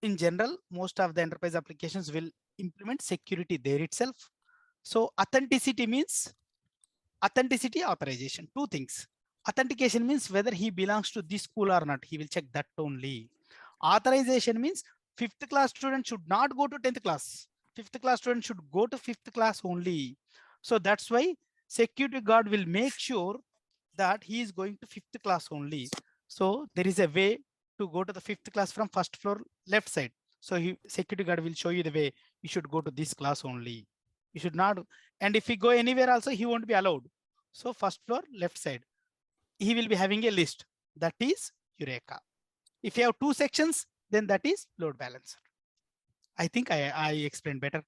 in general, most of the enterprise applications will implement security there itself. So authenticity means authenticity, authorization, two things. Authentication means whether he belongs to this school or not. He will check that only. Authorization means fifth class student should not go to 10th class. Fifth class student should go to fifth class only. So that's why security guard will make sure that he is going to fifth class only. So there is a way to go to the fifth class from first floor left side. So security guard will show you the way. You should go to this class only. You should not. And if you go anywhere also, he won't be allowed. So first floor left side, he will be having a list. That is Eureka. If you have two sections, then that is load balancer. I think I explained better.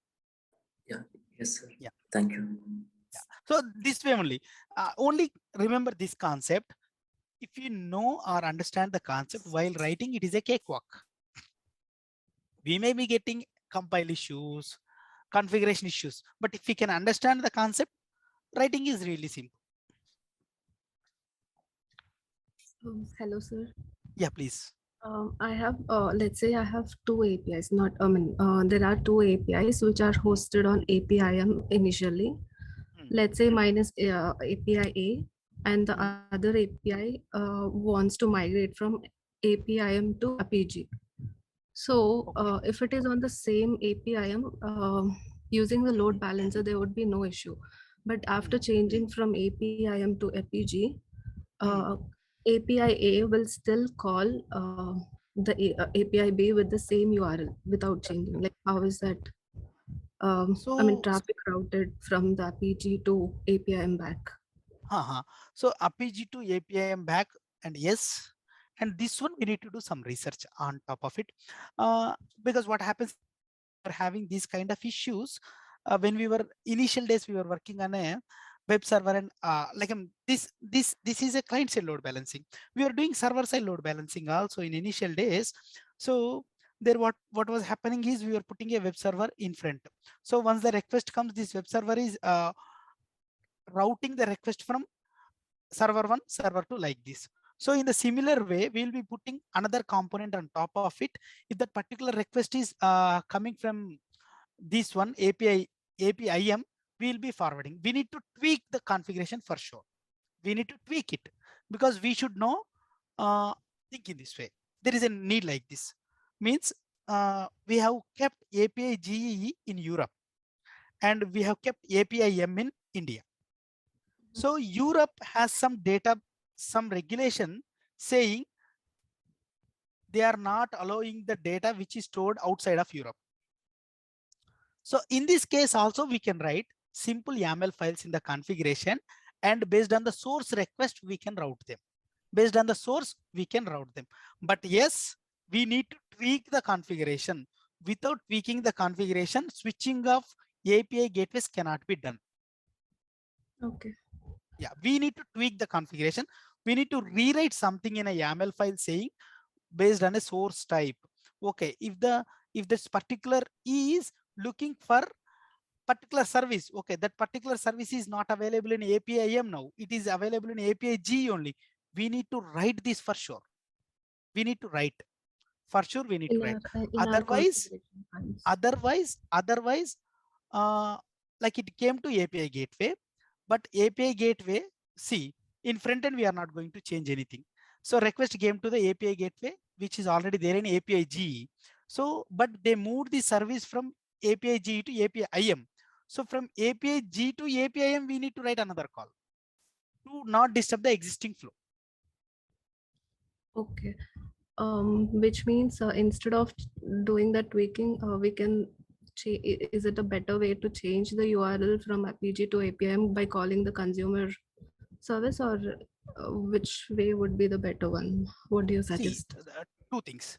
Yeah, yes, sir. Yeah. Thank you. Yeah. So this way only. Only remember this concept. If you know or understand the concept while writing, it is a cakewalk. We may be getting compile issues, configuration issues, but if we can understand the concept, writing is really simple. Hello, sir. Yeah, please. I have, let's say I have two APIs, not, there are two APIs which are hosted on APIM initially. Let's say mine is API A and the other API wants to migrate from APIM to APG. So if it is on the same APIM, using the load balancer, there would be no issue. But after changing from APIM to APG, API A will still call the API B with the same URL without changing. Like, how is that? Traffic routed from the APG to APIM back. So APG to APIM back, and yes, and this one we need to do some research on top of it, because what happens are having these kind of issues. When we were initial days, we were working on a web server, and this is a client side load balancing. We are doing server side load balancing also in initial days. So there what was happening is we were putting a web server in front. So once the request comes, this web server is routing the request from server 1, server 2 like this. So in the similar way, we'll be putting another component on top of it. If that particular request is coming from this one APIM, we'll be forwarding. We need to tweak the configuration for sure. We need to tweak it because we should know, think in this way. There is a need like this. Means we have kept API GE in Europe and we have kept APIM in India. So Europe has some data, some regulation saying they are not allowing the data which is stored outside of Europe. So in this case also we can write simple YAML files in the configuration, and based on the source request, we can route them. Based on the source, we can route them. But yes, we need to tweak the configuration. Without tweaking the configuration, switching of API gateways cannot be done. Okay. Yeah, we need to tweak the configuration. We need to rewrite something in a YAML file saying based on a source type. Okay, if this particular is looking for particular service, okay, that particular service is not available in APIM now. It is available in API-G only. We need to write this for sure. We need to write for sure. We need to write. Otherwise, like it came to API gateway, but API gateway, see, in front end we are not going to change anything. So request came to the API gateway, which is already there in API-G. So, but they moved the service from API-G to API-IM. So from API-G to API-IM, we need to write another call to not disturb the existing flow. Okay. Which means instead of doing the tweaking, we can is it a better way to change the URL from APG to APIM by calling the consumer service, or which way would be the better one? What do you suggest? See, two things.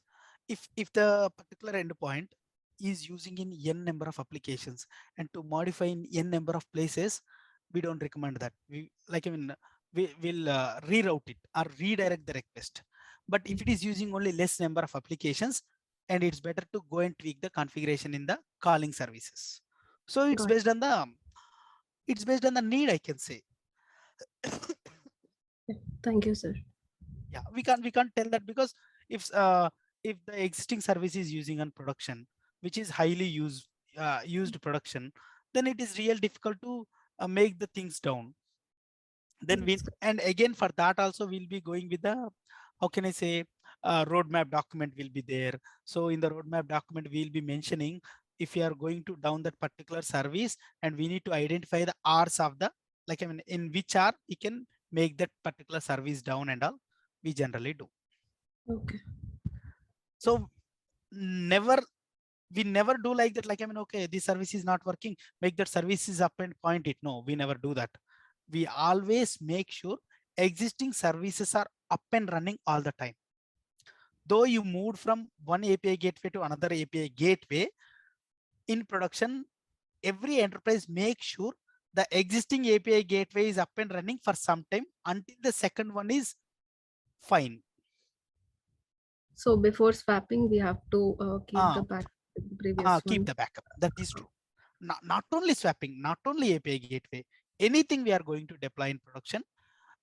If the particular endpoint is using in n number of applications and to modify in n number of places, we don't recommend that. We will reroute it or redirect the request. But if it is using only less number of applications, and it's better to go and tweak the configuration in the calling services. So it's based on the need, I can say. Thank you, sir. Yeah, we can't tell that, because if the existing service is using on production, which is highly used production, then it is real difficult to make the things down. Then we, That's good. and again for that also we'll be going with the, how can I say, roadmap document will be there. So in the roadmap document we'll be mentioning if you are going to down that particular service, and we need to identify the hours of the, like I mean in which hour we can make that particular service down and all, we generally do. Okay. So never, we never do like that, like I mean, okay, this service is not working, make that service is up and point it. No, we never do that. We always make sure existing services are up and running all the time. Though you moved from one API gateway to another API gateway, in production, every enterprise makes sure the existing API gateway is up and running for some time until the second one is fine. So before swapping, we have to keep the Ah, back the previous keep one. the backup. That is true. Not only swapping, not only API gateway, anything we are going to deploy in production.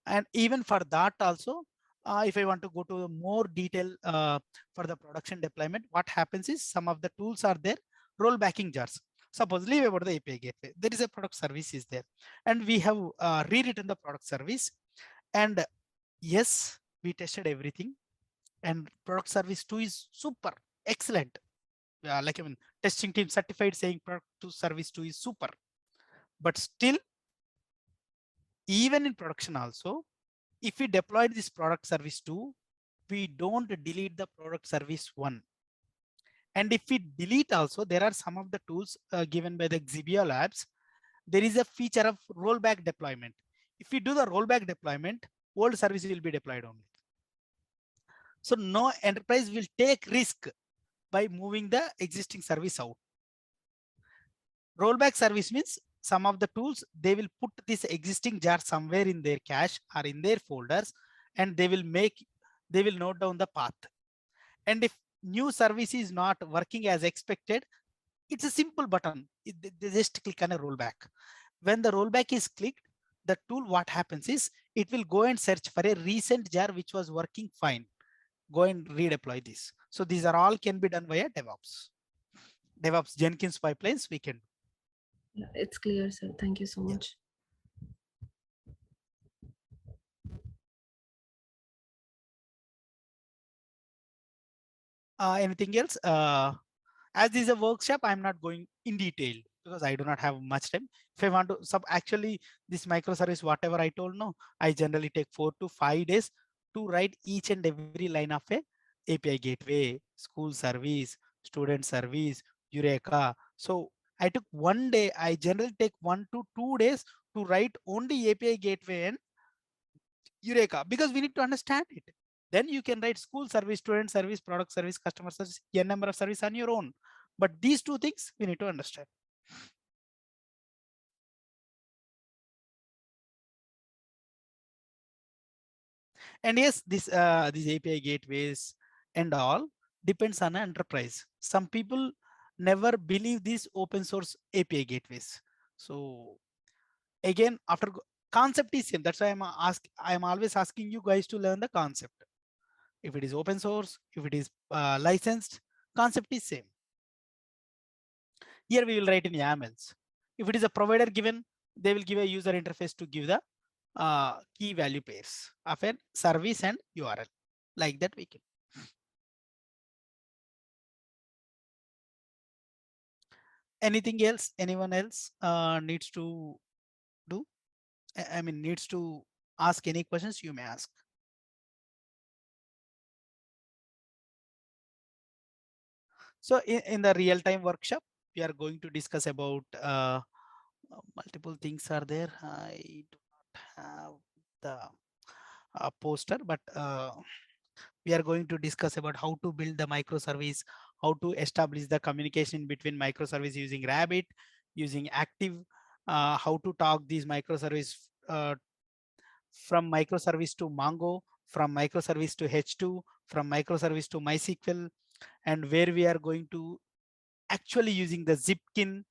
And even for that also, if I want to go to more detail for the production deployment, what happens is some of the tools are there, rollbacking jars. Suppose leave about the API gateway, there is a product service is there, and we have rewritten the product service. And yes, we tested everything, and product service 2 is super excellent. Like I mean, testing team certified saying product to service 2 is super. But still, even in production also, if we deployed this product service 2, we don't delete the product service 1. And if we delete also, there are some of the tools given by the Xibia Labs. There is a feature of rollback deployment. If we do the rollback deployment, old service will be deployed only. So no enterprise will take risk by moving the existing service out. Rollback service means some of the tools, they will put this existing jar somewhere in their cache or in their folders, and they will note down the path. And if new service is not working as expected, it's a simple button. They just click on a rollback. When the rollback is clicked, the tool, what happens is it will go and search for a recent jar which was working fine. Go and redeploy this. So these are all can be done via DevOps. DevOps Jenkins pipelines we can do. Yeah, it's clear, sir. Thank you so much. Anything else? As this is a workshop, I'm not going in detail because I do not have much time. If I want to actually this microservice, whatever I told, no, I generally take 4 to 5 days to write each and every line of a API gateway, school service, student service, Eureka. So I took 1 day. I generally take 1 to 2 days to write only API gateway and Eureka, because we need to understand it. Then you can write school service, student service, product service, customer service, n number of service on your own. But these two things we need to understand. And yes, this these API gateways and all depends on an enterprise. Some people never believe these open source API gateways. So again, after concept is same. That's why I'm always asking you guys to learn the concept. If it is open source, if it is licensed, concept is same. Here we will write in YAMLs. If it is a provider given, they will give a user interface to give the key value pairs of a service and URL. Like that we can. Anything else? Anyone else needs to do? I mean, needs to ask any questions you may ask. So in the real-time workshop, we are going to discuss about multiple things are there. I do not have the poster, but we are going to discuss about how to build the microservice, how to establish the communication between microservice using Rabbit, using Active, how to talk these microservice from microservice to Mongo, from microservice to H2, from microservice to MySQL, and where we are going to actually using the Zipkin.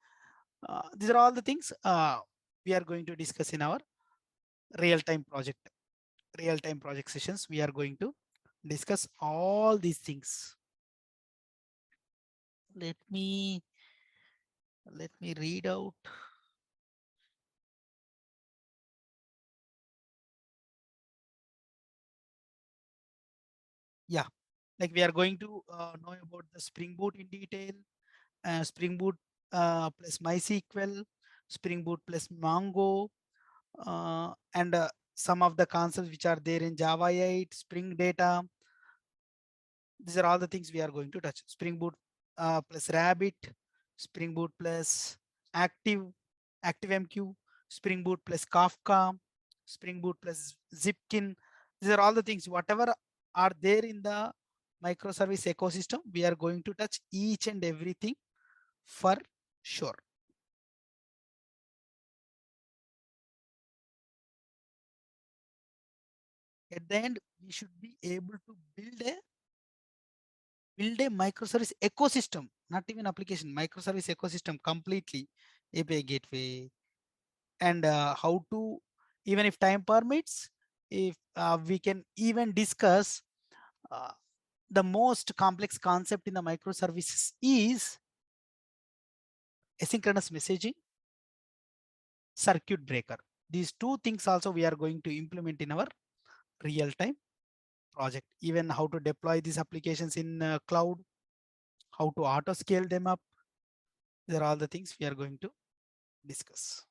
These are all the things we are going to discuss in our real-time project sessions. We are going to discuss all these things. Let me read out. Yeah, like we are going to know about the Spring Boot in detail, Spring Boot plus MySQL, Spring Boot plus Mongo, and some of the concepts which are there in Java 8, Spring Data. These are all the things we are going to touch. Spring Boot plus Rabbit, Spring Boot plus ActiveMQ, Spring Boot plus Kafka, Spring Boot plus Zipkin. These are all the things, whatever are there in the microservice ecosystem, we are going to touch each and everything for sure. At the end, we should be able to build a microservice ecosystem, not even application, microservice ecosystem completely, API gateway, and how to, even if time permits, if we can even discuss uh, the most complex concept in the microservices is asynchronous messaging, circuit breaker. These two things also we are going to implement in our real-time project. Even how to deploy these applications in cloud, how to auto scale them up. These are all the things we are going to discuss.